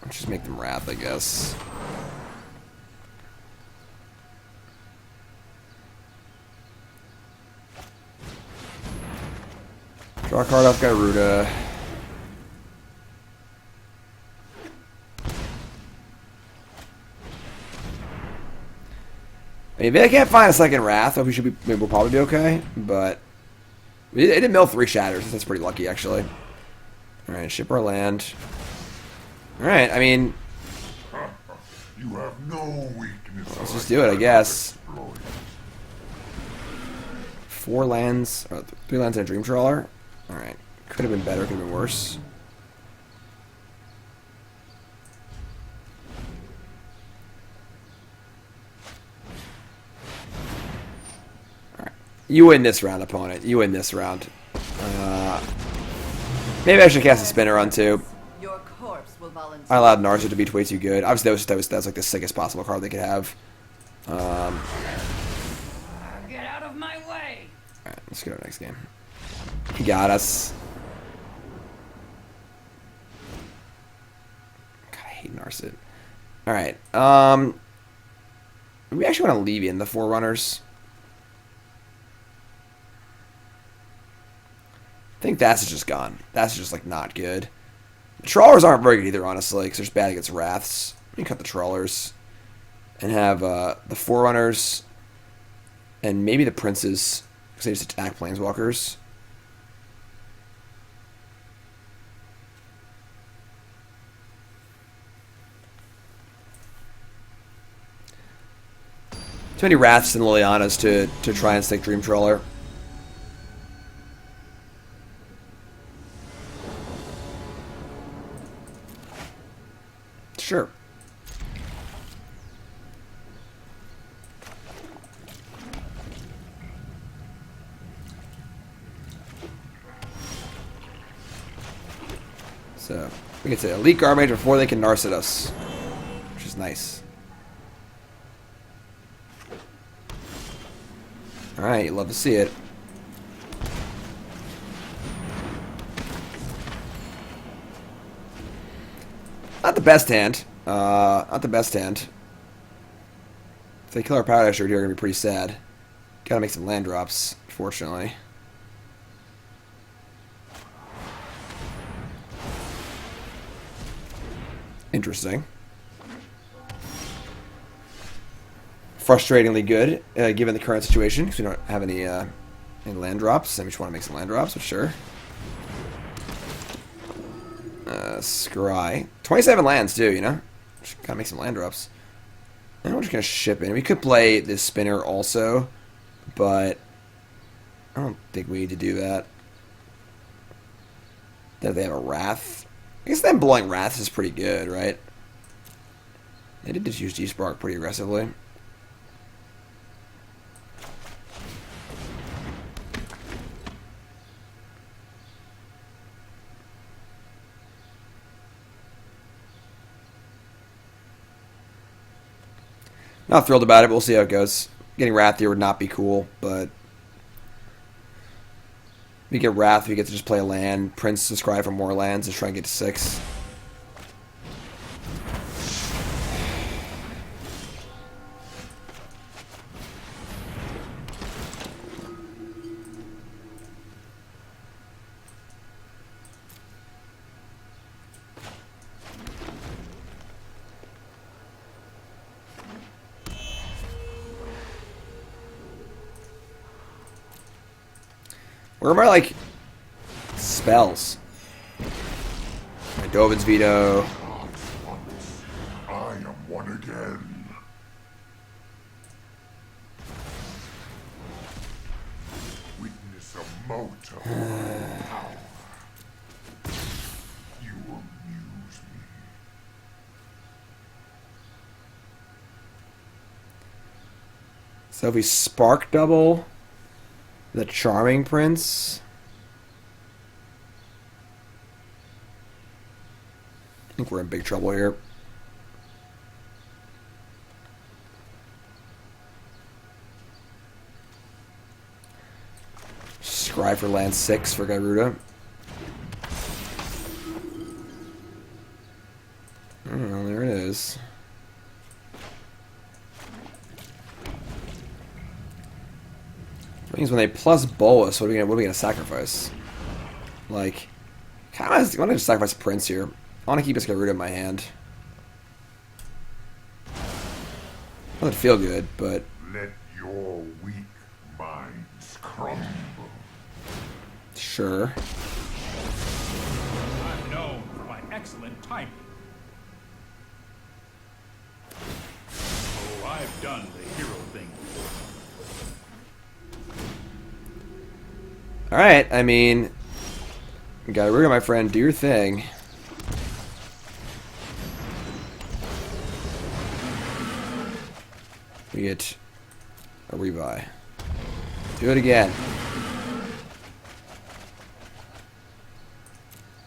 Let's just make them Wrath, I guess. Draw a card off Gyruda. I mean, if I can't find a second Wrath, we'll probably be okay, but... It did mill 3 Shatters. That's pretty lucky, actually. Alright, ship our land. Alright, I mean... You have no weakness. Let's just do it, I guess. 4 lands... 3 lands and a Dream Trawler. Alright. Could have been better, could have been worse. You win this round, opponent. You win this round. Maybe I should cast a spinner on 2. Your corpse will volunteer. I allowed Narset to be way too good. Obviously, that was like the sickest possible card they could have. Get out of my way! Alright, let's go to the next game. He got us. God, I hate Narset. Alright, we actually want to leave in the Forerunners. I think Thassa just gone. That's just, like, not good. The Trawlers aren't very good either, honestly, because they're just bad against Wraths. We can cut the Trawlers. And have the Forerunners. And maybe the Princes, because they just attack Planeswalkers. Too many Wraths and Lilianas to try and stick Dream Trawler. Sure. So, we get to Elite Guardmage before they can Narset us, which is nice. Alright, you love to see it. Not the best hand. Not the best hand. If they kill our Paradise Druid here, we're going to be pretty sad. Gotta make some land drops, fortunately. Interesting. Frustratingly good, given the current situation, because we don't have any land drops, and we just want to make some land drops, but sure. Scry. 27 lands, too, you know? Just gotta make some land drops. And we're just gonna ship in. We could play this spinner also, but I don't think we need to do that. That they have a Wrath. I guess them blowing Wraths is pretty good, right? They did just use G-Spark pretty aggressively. Not thrilled about it, but we'll see how it goes. Getting Wrath here would not be cool, but we get Wrath, we get to just play a land. Prince to scry for more lands and try and get to 6. Where are my, like, spells? My Dovin's Veto. I am one again. Witness a mote of power. You amuse me. So if we Spark Double the Charming Prince, I think we're in big trouble here. Scry for land 6 for Gyruda. Oh, there it is. That means when they plus bolus, what are we gonna sacrifice? Like, I want to just sacrifice Prince here. I want to keep this Gyruda in my hand. Doesn't feel good, but Let your weak minds crumble. sure. I'm known for my excellent timing. Oh, I've done the hero thing before. Alright, I mean, Gyruda, my friend, do your thing. We get a rebuy. Do it again.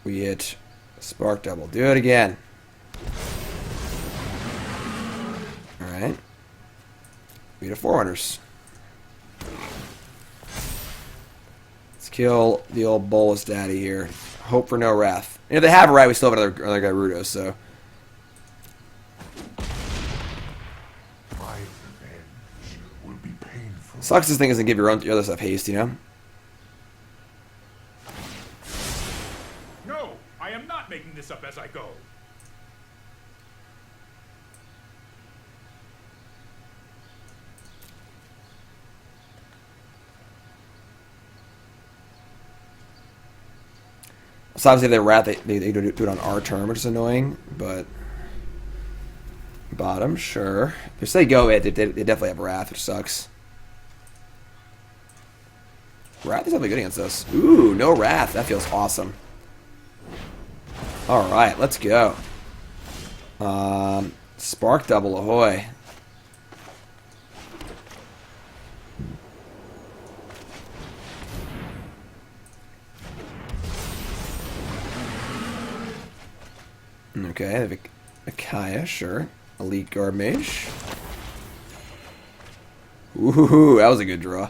We get Spark Double. Do it again. Alright. We get a Forerunners. Let's kill the old Bolus Daddy here. Hope for no Wrath. And if they have a Wrath, we still have another Gyruda, so. My revenge will be painful. Sucks this thing doesn't give your other stuff haste, you know? No, I am not making this up as I go. So obviously they Wrath, they do it on our turn, which is annoying, but bottom, sure. If they go it, they definitely have Wrath, which sucks. Wrath is definitely good against us. Ooh, no Wrath. That feels awesome. Alright, let's go. Spark Double, ahoy. Okay, a Kaya, sure. Elite Guardmage. Ooh, that was a good draw.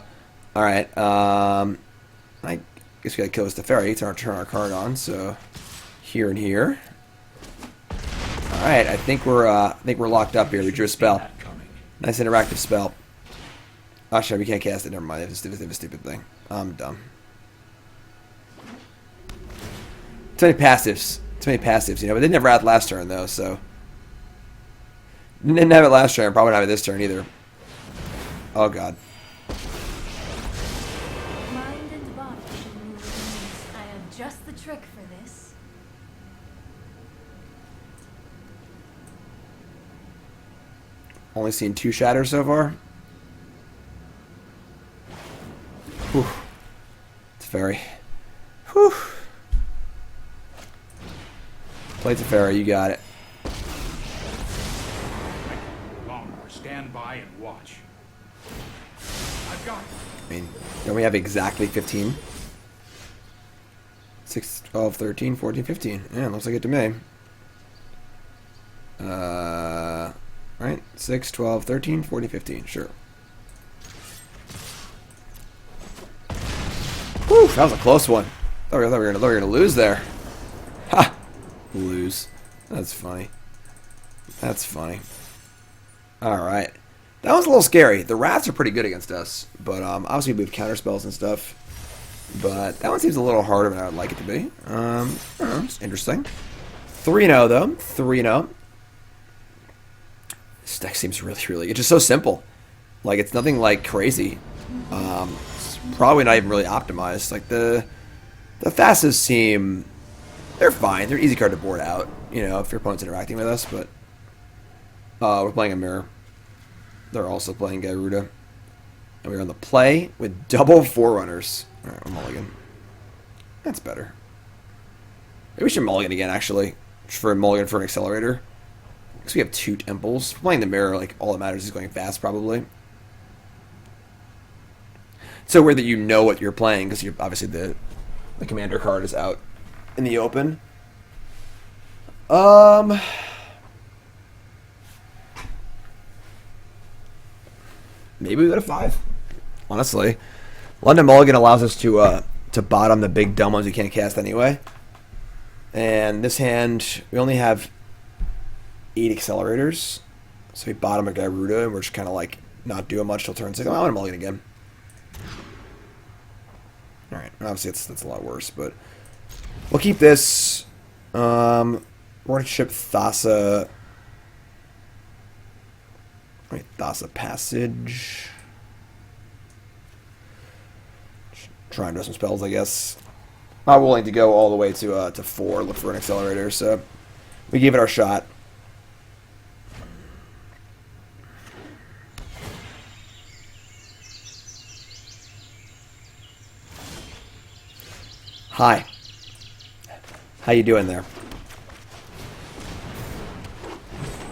Alright, I guess we gotta kill this Teferi to turn our card on, so here and here. Alright, I think we're locked up here. We drew a spell. Nice interactive spell. Actually, we can't cast it, never mind. It's a stupid thing. I'm dumb. Too many passives. Too many passives, you know, but they didn't have Wrath last turn, though, so. Didn't have it last turn, probably not have it this turn either. Oh, God. Mind and body should move with ease. I have just the trick for this. Only seen 2 shatters so far. Whew. It's very. Whew. Play Teferi, you got it. Longer, stand by and watch. I've got it. I mean, don't we have exactly 15? 6, 12, 13, 14, 15. Yeah, looks like it to me. right? 6, 12, 13, 14, 15. Sure. Whew, that was a close one. I thought we were gonna lose there. Ha! Lose. That's funny. That's funny. Alright. That was a little scary. The rats are pretty good against us. But obviously we have counter spells and stuff. But that one seems a little harder than I would like it to be. I don't know, it's interesting. 3-0 though. 3-0. This deck seems really... It's just so simple. Like, it's nothing, like, crazy. It's probably not even really optimized. Like, the Thassas seem... They're fine. They're easy card to board out, you know, if your opponent's interacting with us, but... we're playing a mirror. They're also playing Gyruda. And we're on the play with double Forerunners. Alright, we're mulligan. That's better. Maybe we should mulligan again, actually. Just for a mulligan for an accelerator. Because we have 2 temples. Playing the mirror, like, all that matters is going fast, probably. It's so weird that you know what you're playing, because obviously the commander card is out in the open. Maybe we go to 5. Honestly. London Mulligan allows us to bottom the big dumb ones we can't cast anyway. And this hand, we only have 8 accelerators. So we bottom a Gyruda, and we're just kind of like not doing much till turn 6. I want to mulligan again. Alright, obviously that's a lot worse, but we'll keep this. We're going to ship Thassa. Wait, Paradise Passage. Try and do some spells, I guess. Not willing to go all the way to 4, look for an accelerator, so we gave it our shot. Hi. How you doing there?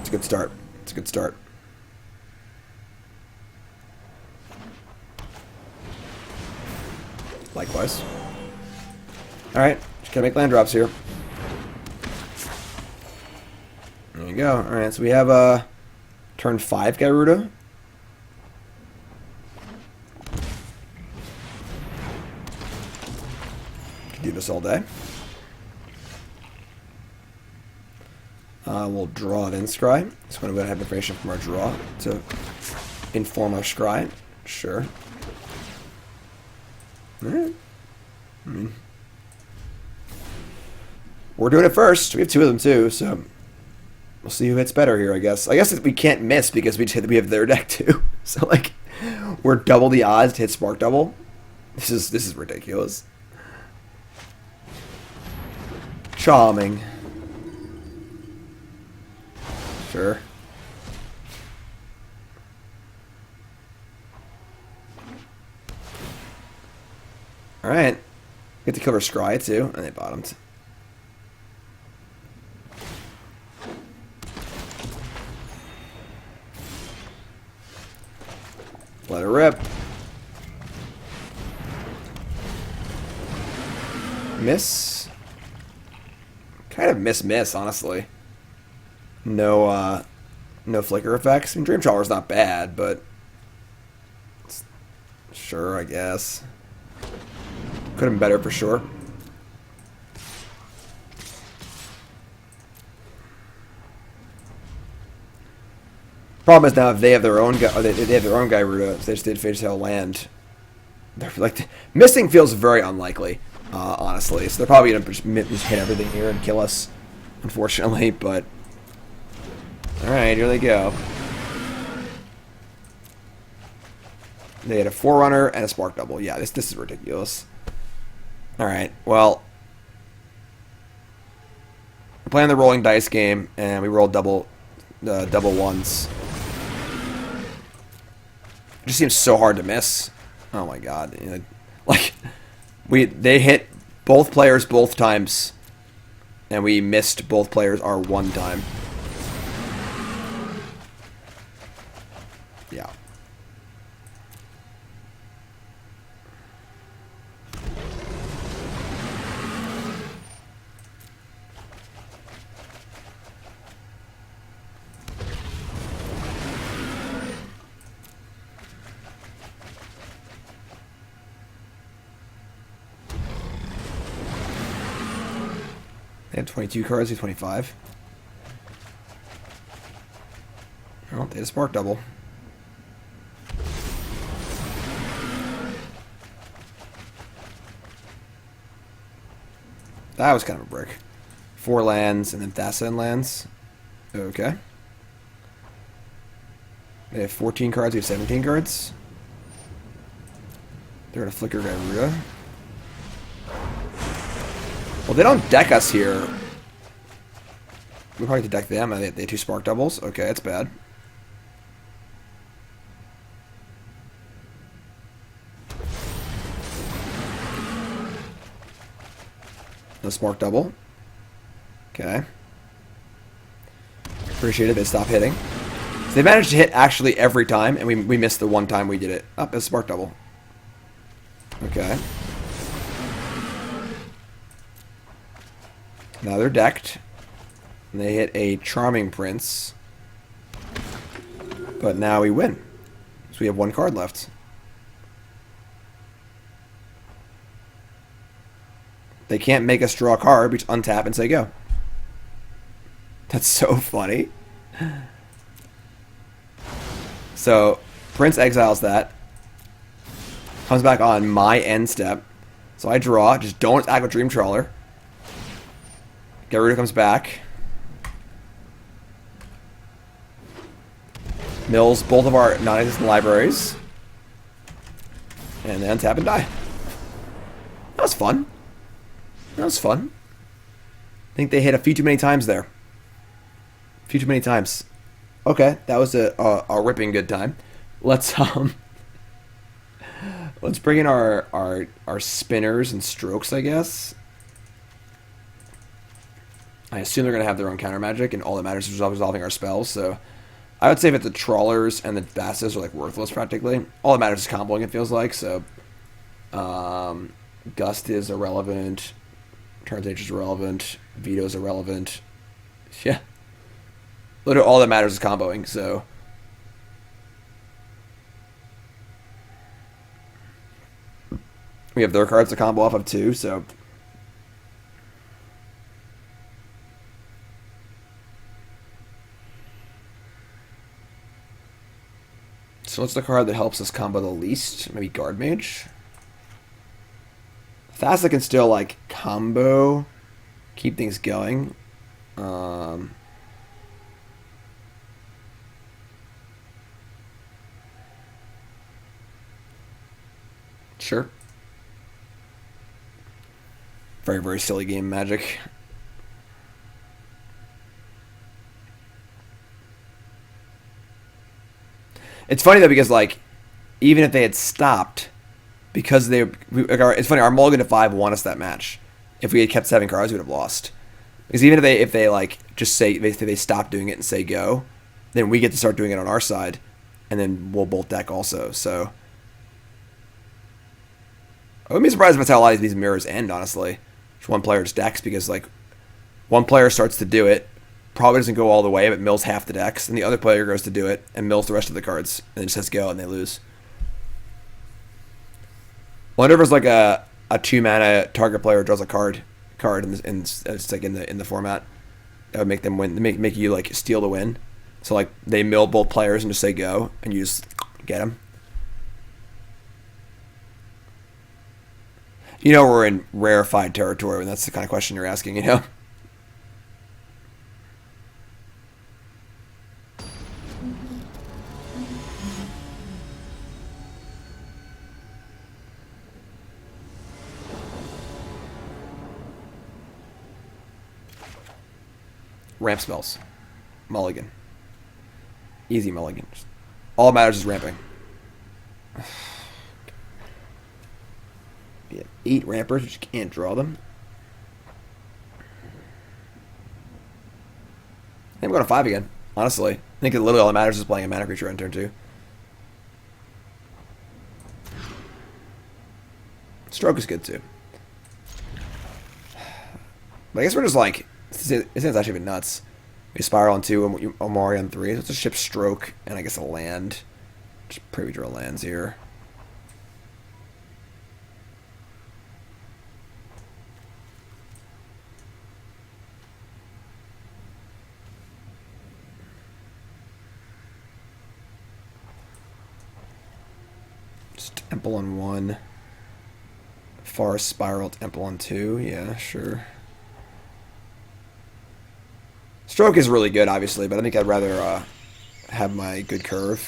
It's a good start. It's a good start. Likewise. Alright, just gotta make land drops here. There you go. Alright, so we have turn 5 Gyruda. Can do this all day. We'll draw an Inscry. So I'm going to have information from our draw to inform our scry. Sure. Alright. I mean, we're doing it first. We have 2 of them too, so we'll see who hits better here, I guess. I guess we can't miss because we have their deck too. So like, we're double the odds to hit Spark Double. This is ridiculous. Charming. Sure. Alright. Get to kill her Scry too, and they bottomed. Let her rip. Miss. Kind of miss, honestly. No flicker effects. I mean, Dream Trawler's not bad, but sure, I guess. Could have been better for sure. Problem is now if they have their own they have their own Gyruda, if they just did Fate Tail land, they're like missing feels very unlikely, honestly. So they're probably gonna just hit everything here and kill us, unfortunately. But all right, here they go. They had a Forerunner and a Spark Double. Yeah, this is ridiculous. All right, well, we're playing the rolling dice game, and we rolled double ones. It just seems so hard to miss. Oh my god! You know, like they hit both players both times, and we missed both players our one time. Yeah. They have 22 cards, we have 25. Oh, they had a Spark Double. That was kind of a brick. 4 lands and then Thassa and lands. Okay. They have 14 cards, we have 17 cards. They're gonna flicker Gyruda. Well, they don't deck us here. We probably have to deck them. They have 2 Spark Doubles. Okay, that's bad. No Spark Double. Okay. Appreciate it. They stopped hitting. So they managed to hit actually every time, and we missed the one time we did it. Up, it's a Spark Double. Okay. Now they're decked. And they hit a Charming Prince. But now we win. So we have 1 card left. They can't make us draw a card. We just untap and say go. That's so funny. So, Prince exiles that. Comes back on my end step. So I draw. Just don't attack with Dream Trawler. Gyruda comes back. Mills both of our non-existent libraries. And then tap and die. That was fun. That was fun. I think they hit a few too many times there. A few too many times. Okay, that was a ripping good time. Let's let's bring in our spinners and strokes, I guess. I assume they're gonna have their own counter magic, and all that matters is resolving our spells. So I would say that the trawlers and the basses are like worthless practically. All that matters is comboing, it feels like. So Gust is irrelevant. Transage is irrelevant. Veto is irrelevant. Yeah. Literally all that matters is comboing, so. We have their cards to combo off of too, so. So what's the card that helps us combo the least? Maybe Guardmage? Thassa can still, like, combo, keep things going. Sure. Very, very silly game, Magic. It's funny, though, because, like, even if they had stopped... Because it's funny, our mulligan to 5 won us that match. If we had kept 7 cards, we would have lost. Because even if they like just say they stop doing it and say go, then we get to start doing it on our side, and then we'll bolt deck also. So I wouldn't be surprised if that's how a lot of these mirrors end. Honestly, just one player's decks, because like one player starts to do it, probably doesn't go all the way, but mills half the decks, and the other player goes to do it and mills the rest of the cards, and then just says go, and they lose. Wonder if it's like a 2-mana target player draws a card and it's like in the format that would make them win, make you like steal the win. So like they mill both players and just say go, and you just get them. You know we're in rarefied territory when that's the kind of question you're asking. You know. Ramp spells. Mulligan. Easy mulligan. All that matters is ramping. We have 8 rampers, but you can't draw them. I think I'm going to 5 again, honestly. I think literally all that matters is playing a mana creature on turn 2. Stroke is good too. But I guess we're just like... It sounds actually a bit nuts. We spiral on 2 and Umori on 3. So it's a ship stroke and I guess a land. Just pray we draw lands here. Temple on 1. Forest Spiral Temple on 2. Yeah, sure. Stroke is really good, obviously, but I think I'd rather have my good curve.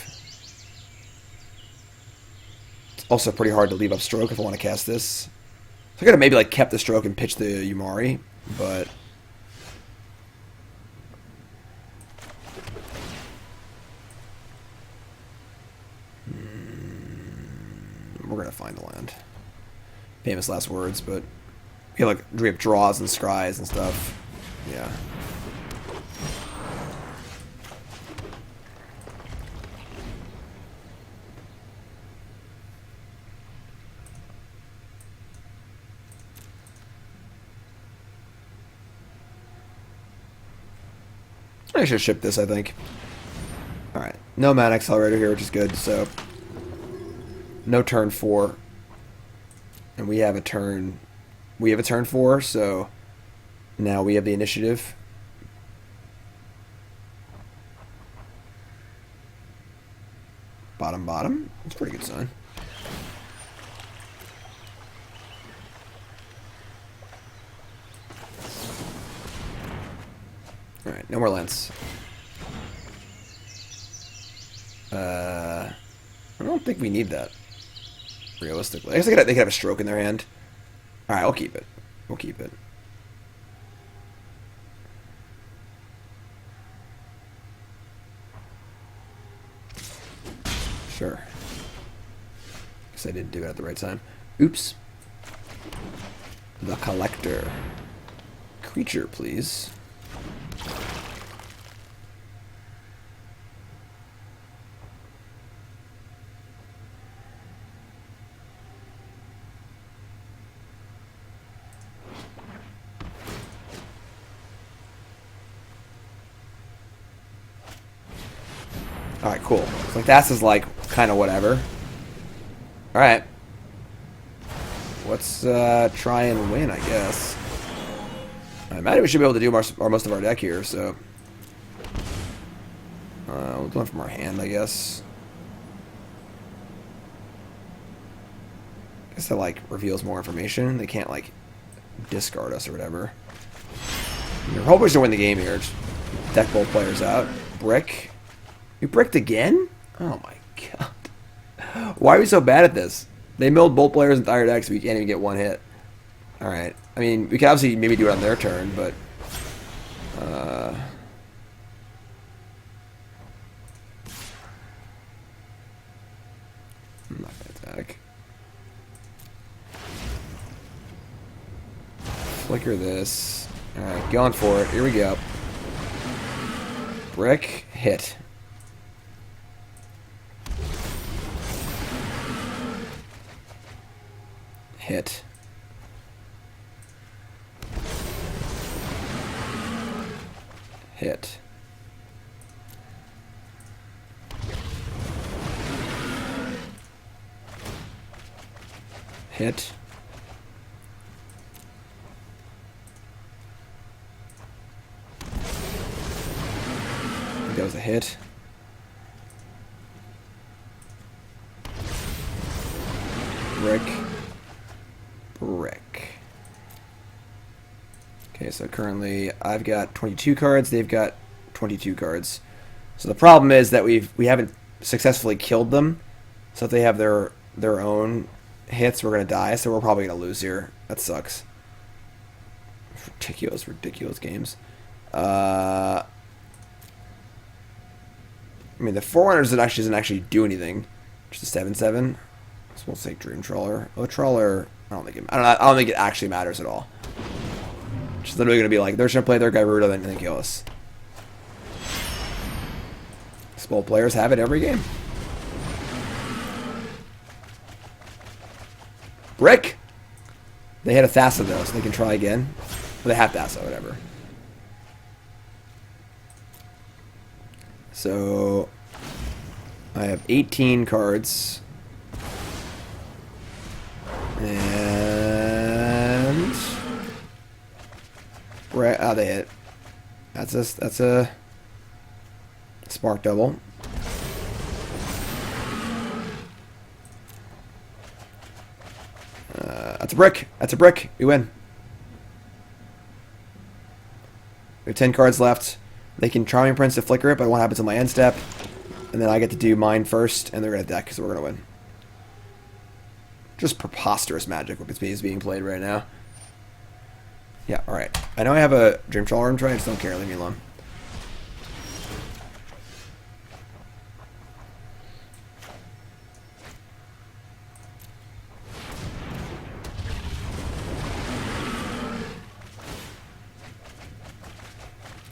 It's also pretty hard to leave up Stroke if I want to cast this. So I could have maybe like kept the Stroke and pitched the Umori, but we're gonna find a land. Famous last words, but we have like drip draws and scries and stuff. Yeah. I should ship this, I think. Alright. No mana accelerator here, which is good, so no turn 4. And we have a turn 4, so now we have the initiative. Bottom. That's a pretty good sign. Alright, no more lands. I don't think we need that. Realistically. I guess they could have a Stroke in their hand. Alright, I'll keep it. We'll keep it. Sure. Guess I didn't do it at the right time. Oops. The Collector. Creature, please. Alright, cool. So Thassa's like kind of whatever. Alright. Let's try and win, I guess. I imagine we should be able to do most of our deck here, so we'll do one from our hand, I guess. I guess that like reveals more information. They can't like discard us or whatever. You're hoping to win the game here. Just deck both players out. Brick. You bricked again? Oh my god. Why are we so bad at this? They milled both players' entire deck so we can't even get one hit. Alright. I mean, we can obviously maybe do it on their turn, but I'm not gonna attack. Flicker this. Alright, going for it. Here we go. Brick, hit. Hit. Hit. Hit. I think that was a hit. Brick. Brick. Okay, so currently I've got 22 cards, they've got 22 cards. So the problem is that we haven't successfully killed them. So if they have their own hits, we're gonna die. So we're probably gonna lose here. That sucks. Ridiculous games. I mean, the Forerunners doesn't actually do anything. Just a 7/7. So we'll say Dream Trawler. Oh, Trawler. I don't think it actually matters at all. Just literally gonna be like, they're just gonna play their Gyruda and then kill us. Both players have it every game. Brick! They hit a Thassa though, so they can try again. Or they have Thassa, whatever. So I have 18 cards. And oh, they hit. That's a Spark Double. That's a brick. That's a brick. We win. We have 10 cards left. They can Charming Prince to flicker it, but what happens on my end step? And then I get to do mine first, and they're going to deck, so we're going to win. Just preposterous Magic what is being played right now. Yeah, alright. I know I have a Dream Trawler in tray, I just don't care. Leave me alone.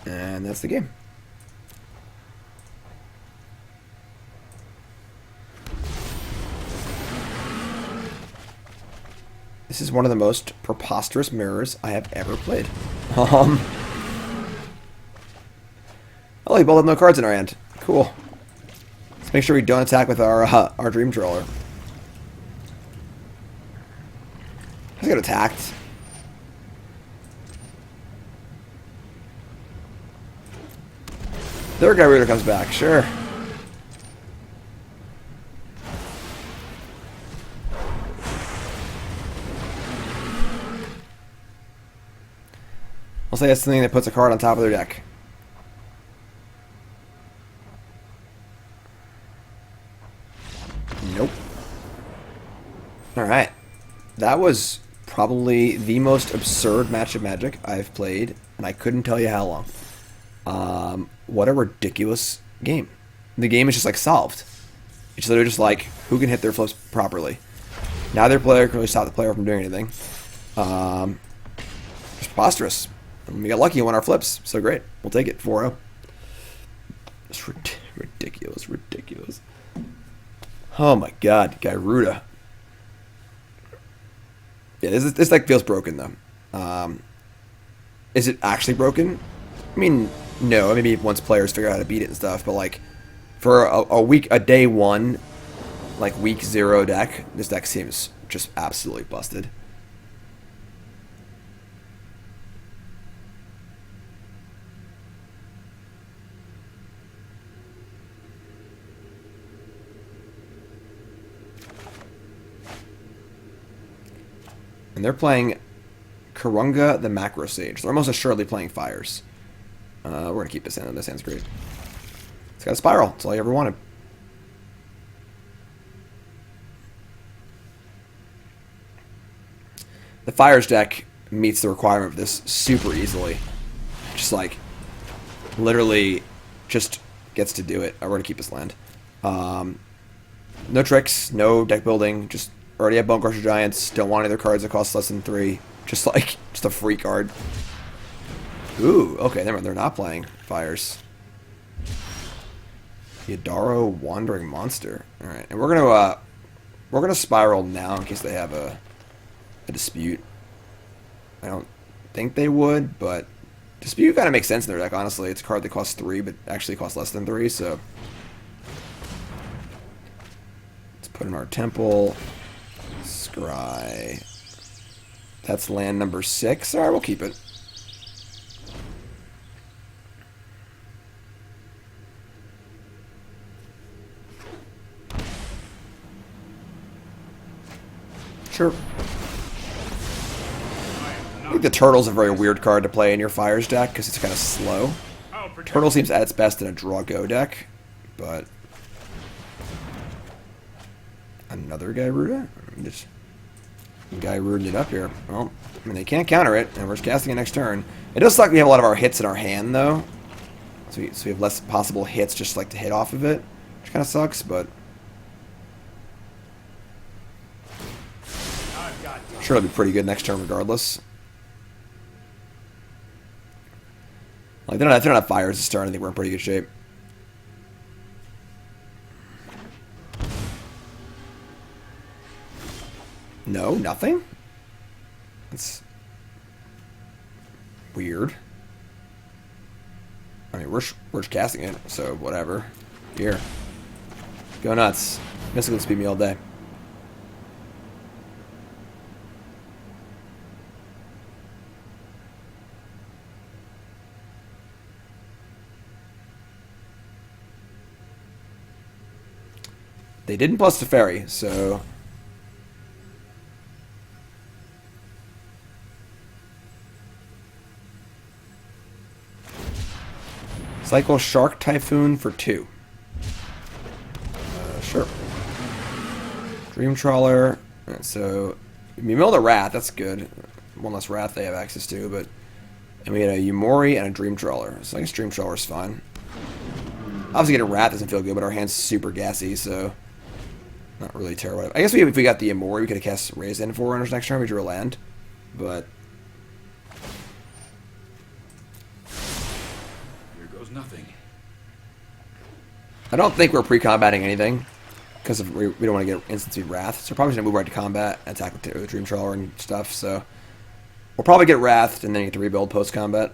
And that's the game. This is one of the most preposterous mirrors I have ever played. Oh, we both have no cards in our hand. Cool. Let's make sure we don't attack with our Dream Trawler. I got attacked. Their Gyruda comes back, sure. I'll say that's something that puts a card on top of their deck. Nope. Alright. That was probably the most absurd match of Magic I've played, and I couldn't tell you how long. What a ridiculous game. The game is just like solved. It's literally just like who can hit their flips properly. Neither player can really stop the player from doing anything. Just preposterous. And we got lucky and won our flips, so great. We'll take it 4-0. It's ridiculous, ridiculous. Oh my god, Gyruda. Yeah, this deck feels broken though. Is it actually broken? I mean, no. Maybe once players figure out how to beat it and stuff, but like for a day one, like week 0 deck, this deck seems just absolutely busted. And they're playing Karunga the Macro Sage. They're almost assuredly playing Fires. We're going to keep this in. This hand's great. It's got a Spiral. That's all you ever wanted. The Fires deck meets the requirement of this super easily. Just like, literally just gets to do it. We're going to keep this land. No tricks, no deck building, just already have Bone Crusher Giants, don't want any other cards that cost less than 3. Just like, just a free card. Ooh, okay, they're not playing Fires. Yadaro Wandering Monster. Alright, and we're gonna Spiral now in case they have a dispute. I don't think they would, but Dispute kind of makes sense in their deck, honestly. It's a card that costs 3, but actually costs less than 3, so let's put in our Temple. Scry. That's land number 6. Alright, we'll keep it. Sure. I think the Turtle's a very weird card to play in your Fires deck because it's kind of slow. Turtle seems at its best in a draw-go deck, but another Gyruda? Just Gyruda it up here. Well, I mean, they can't counter it, and we're just casting it next turn. It does suck we have a lot of our hits in our hand, though. So we have less possible hits just like to hit off of it, which kind of sucks, but sure it'll be pretty good next turn regardless. Like, if they don't have Fires this turn, I think we're in pretty good shape. No, nothing? That's weird. I mean, we're just casting it, so whatever. Here. Go nuts. Mystical speed me all day. They didn't plus the Fairy, so Cycle Shark Typhoon for 2. Sure. Dream Trawler. Alright, so we mill the Wrath, that's good. One less Wrath they have access to, but... And we had a Umori and a Dream Trawler. So I guess Dream Trawler's fine. Obviously getting a Wrath doesn't feel good, but our hand's super gassy, so... Not really terrible. I guess if we got the Umori, we could have cast Raised End Forerunners next turn. We drew a land. But... Here goes nothing. I don't think we're pre-combating anything. Because we don't want to get instantly Wrath. So we're probably going to move right to combat, attack with the Dream Trawler and stuff, so... We'll probably get Wrathed and then get to rebuild post-combat.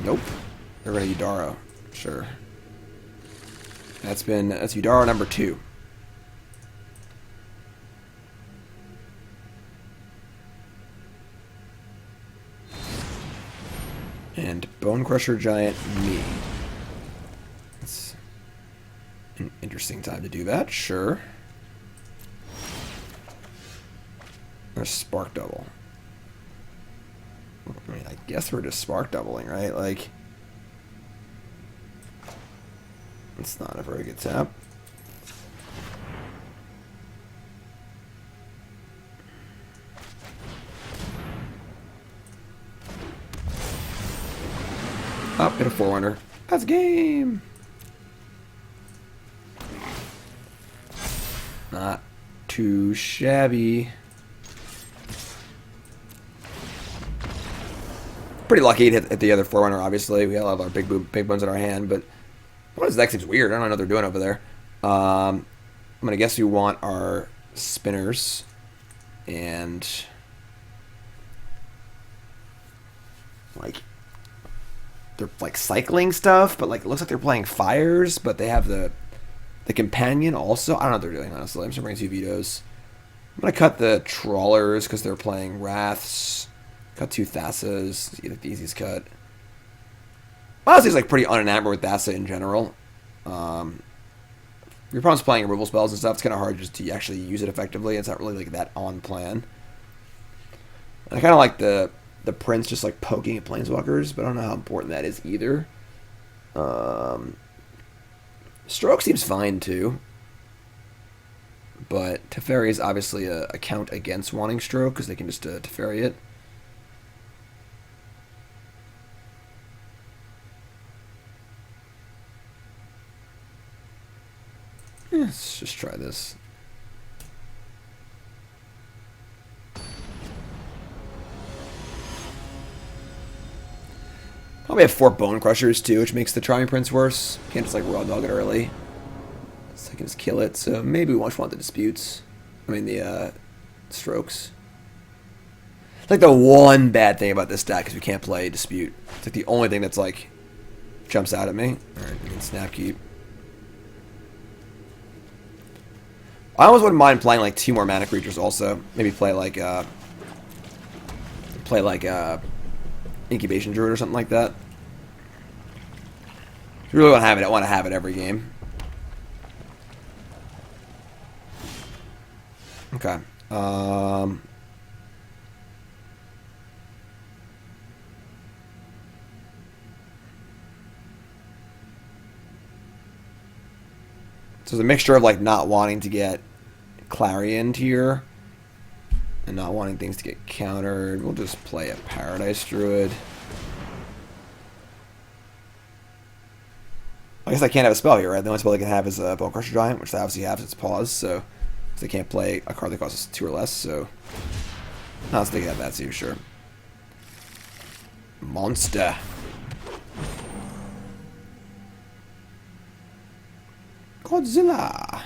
Nope. They're going to Udaro. Sure. That's Udaro number 2. And Bone Crusher Giant me. It's an interesting time to do that, sure. Or Spark Double. I mean, I guess we're just Spark Doubling, right? Like, it's not a very good tap. Oh, hit a Forerunner. That's game. Not too shabby. Pretty lucky to hit the other Forerunner, obviously. We all have our big bones in our hand, but what is that? Seems weird. I don't know what they're doing over there. I'm going to guess we want our spinners. And... like... they're like cycling stuff, but like it looks like they're playing fires, but they have the companion also. I don't know what they're doing, honestly. I'm just bringing 2 vetoes. I'm going to cut the trawlers because they're playing wraths. Cut 2 Thassas. Like the easiest cut. Honestly, it's like pretty unenamored with Thassa in general. Your opponent's playing removal spells and stuff. It's kind of hard just to actually use it effectively. It's not really like that on plan. And I kind of like the Prince just like poking at Planeswalkers, but I don't know how important that is either. Stroke seems fine too. But Teferi is obviously a count against wanting Stroke because they can just Teferi it. Let's just try this. Probably have 4 Bone Crushers too, which makes the Charming Prince worse. Can't just like raw dog it early. So I can just kill it. So maybe we want the disputes. I mean the strokes. It's like the one bad thing about this deck is we can't play dispute. It's like the only thing that's like jumps out at me. Alright, we can snap keep. I almost wouldn't mind playing like 2 more mana creatures also. Maybe play like Incubation Druid or something like that. If you really want to have it, I want to have it every game. Okay. So it's a mixture of like not wanting to get Clarioned here and not wanting things to get countered. We'll just play a Paradise Druid. I guess I can't have a spell here, right? The only spell I can have is a Bone Crusher Giant, which they obviously have its pause, so they can't play a card that costs 2 or less, so no, let's take it at that too, sure. Monster. Godzilla.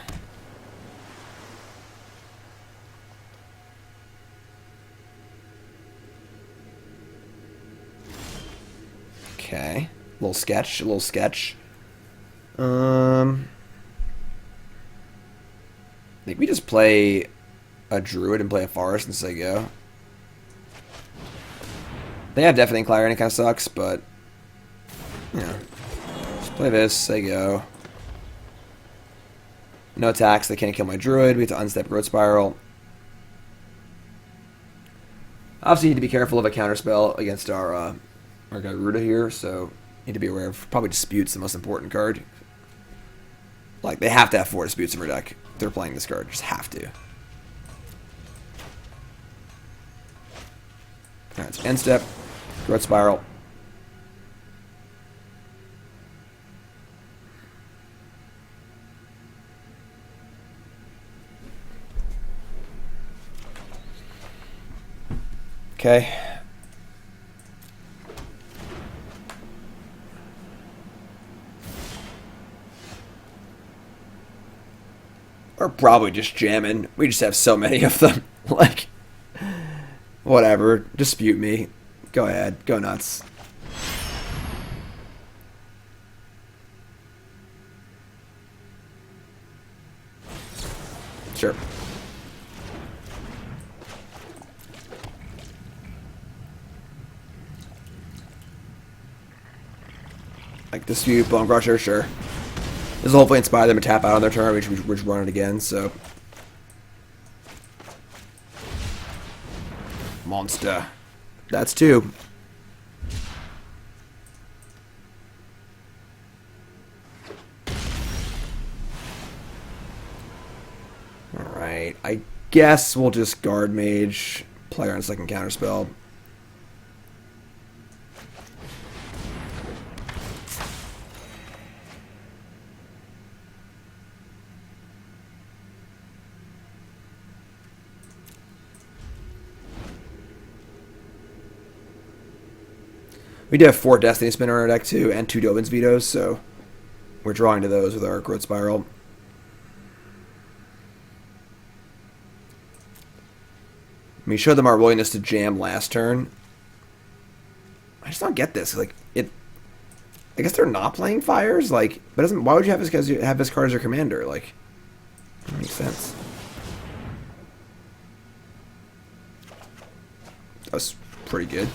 Okay. A little sketch. I think we just play a Druid and play a Forest and say go. They have Deafening Clarion, it kind of sucks, but yeah. Just play this, say go. No attacks, they can't kill my Druid. We have to unstep Growth Spiral. Obviously, you need to be careful of a counterspell against our Gyruda here, so need to be aware of. Probably Dispute's the most important card. Like, they have to have 4 Disputes in their deck. They're playing this card. Just have to. Alright, so end step. Growth Spiral. Okay. We're probably just jamming. We just have so many of them. Like, whatever. Dispute me. Go ahead. Go nuts. Sure. Like Dispute, Bone Crusher, sure. This will hopefully inspire them to tap out on their turn, which run it again, so. Monster. That's 2. Alright, I guess we'll just Guardmage, player on second counterspell. We do have 4 Destiny Spinner in our deck too, and 2 Dovin's Vetoes, so we're drawing to those with our Growth Spiral. We showed them our willingness to jam last turn. I just don't get this. Like, it. I guess they're not playing fires. Like, but doesn't. Why would you have this card as your commander? Like, that makes sense. That's pretty good.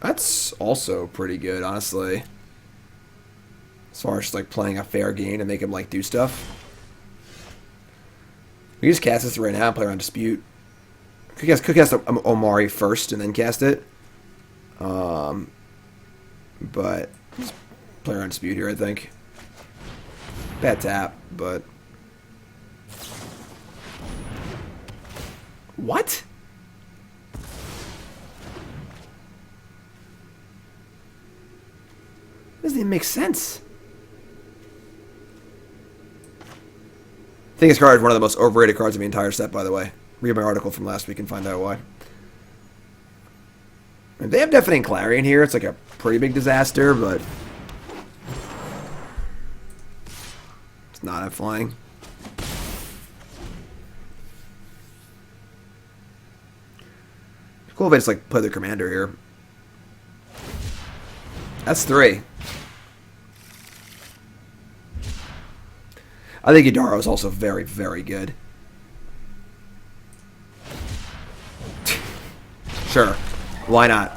That's also pretty good, honestly. As far as just, like, playing a fair game to make him, like, do stuff. We just cast this right now and play around Dispute. Could cast Umori first and then cast it. But just play around Dispute here, I think. Bad tap, but... What? Doesn't even make sense. I think this card is one of the most overrated cards in the entire set, by the way. Read my article from last week and find out why. And they have Deafening Clarion here. It's like a pretty big disaster, but... it's not at flying. Cool if I just, like, play the commander here. That's 3. I think Idaro is also very, very good. Sure. Why not?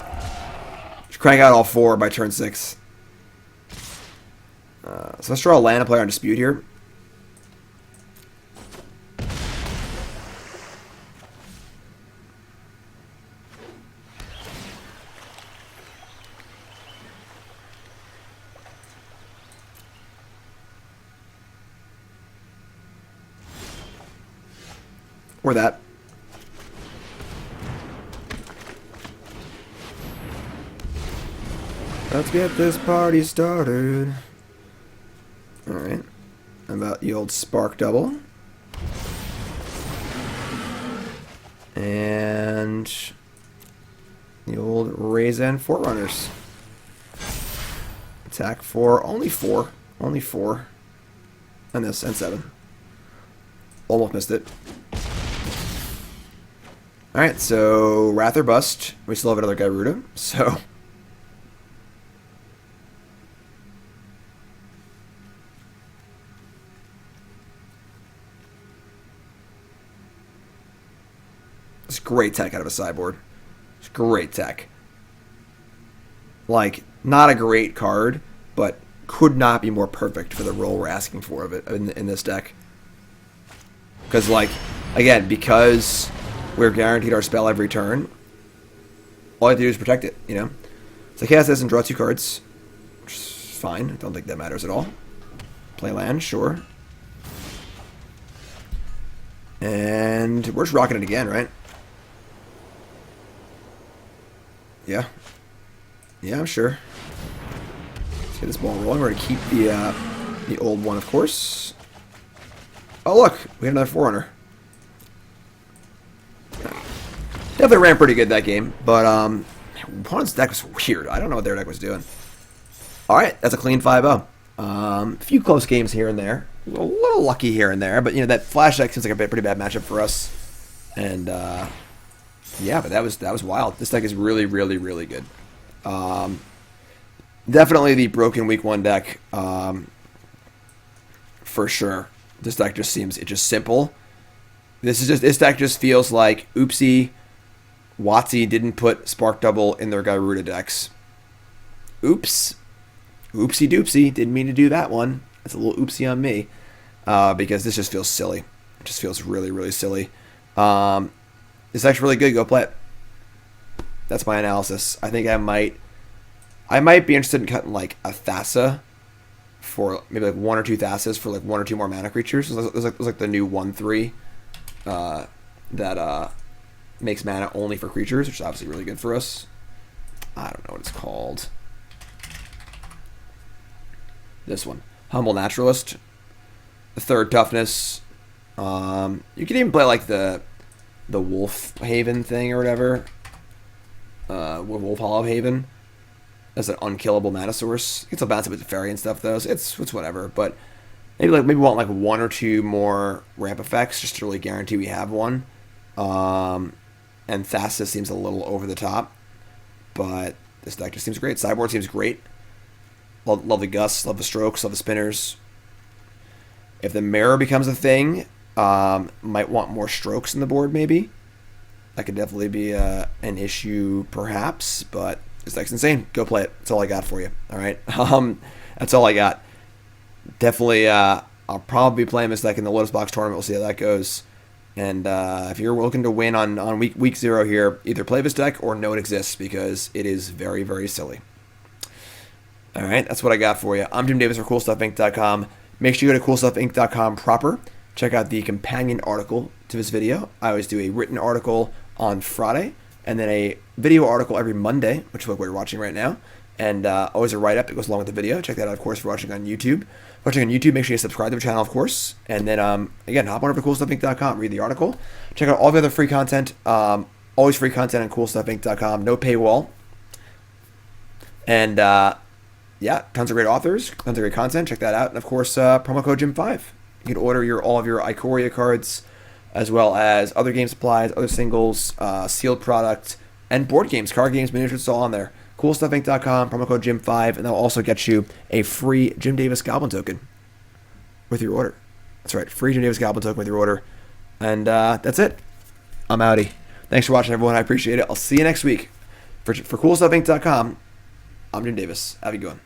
Just crank out all 4 by turn 6. So let's draw a land and play on Dispute here. Or that. Let's get this party started. Alright. How about the old Spark Double? And the old End-Raze Forerunners. Attack for only 4. Only 4. And this, and 7. Almost missed it. Alright, so Wrath or Bust. We still have another Gyruda, so... it's great tech out of a sideboard. It's great tech. Like, not a great card, but could not be more perfect for the role we're asking for of it in this deck. Because, like, again, because... we're guaranteed our spell every turn. all I have to do is protect it, you know? So I cast this and draw 2 cards. Which is fine. I don't think that matters at all. Play land, sure. And we're just rocking it again, right? Yeah. Yeah, I'm sure. Let's get this ball rolling. We're going to keep the old one, of course. Oh, look. We have another Forerunner. Definitely ran pretty good that game. But, opponent's deck was weird. I don't know what their deck was doing. Alright, that's a clean 5-0. A few close games here and there. A little lucky here and there. But, you know, that Flash deck seems like a pretty bad matchup for us. And, yeah, but that was wild. This deck is really, really, really good. Definitely the broken week 1 deck, for sure. This deck just seems it's simple. This deck just feels like oopsie, WotC didn't put Spark Double in their Gyruda decks. Oops, oopsie doopsie, didn't mean to do that one. That's a little oopsie on me, because this just feels silly. It just feels really, really silly. This deck's really good. Go play it. That's my analysis. I think I might be interested in cutting like a Thassa for maybe like 1 or 2 Thassas for like 1 or 2 more mana creatures. There's like the new 1/3 that makes mana only for creatures, which is obviously really good for us. I don't know what it's called. This one, Humble Naturalist. The 3rd toughness. You can even play like the Wolf Haven thing or whatever. Wolf Hollow Haven as an unkillable mana source. You can still bounce it with the fairy and stuff though. So it's whatever. But maybe want like 1 or 2 more ramp effects just to really guarantee we have one. And Thassa seems a little over the top, but this deck just seems great. Sideboard seems great. Love the gusts, love the strokes, love the spinners. If the mirror becomes a thing, might want more strokes in the board maybe. That could definitely be an issue perhaps, but this deck's insane. Go play it. That's all I got for you. All right. That's all I got. Definitely, I'll probably be playing this deck in the Lotus Box tournament. We'll see how that goes. And if you're looking to win on week 0 here, either play this deck or know it exists because it is very, very silly. All right, that's what I got for you. I'm Jim Davis for CoolStuffInc.com. Make sure you go to CoolStuffInc.com proper. Check out the companion article to this video. I always do a written article on Friday and then a video article every Monday, which is what we're watching right now. And always a write-up that goes along with the video. Check that out, of course, if you're watching on YouTube. Watching on YouTube, make sure you subscribe to the channel, of course. And then, again, hop on over to CoolStuffInc.com, read the article. Check out all the other free content. Always free content on CoolStuffInc.com. No paywall. And, yeah, tons of great authors, tons of great content. Check that out. And, of course, promo code GYM5. You can order all of your Ikoria cards, as well as other game supplies, other singles, sealed product, and board games, card games, miniatures. It's all on there. CoolStuffInc.com, promo code GYM5, and they'll also get you a free Jim Davis Goblin token with your order. That's right, free Jim Davis Goblin token with your order. And that's it. I'm outie. Thanks for watching, everyone. I appreciate it. I'll see you next week. For CoolStuffInc.com, I'm Jim Davis. Have a good one.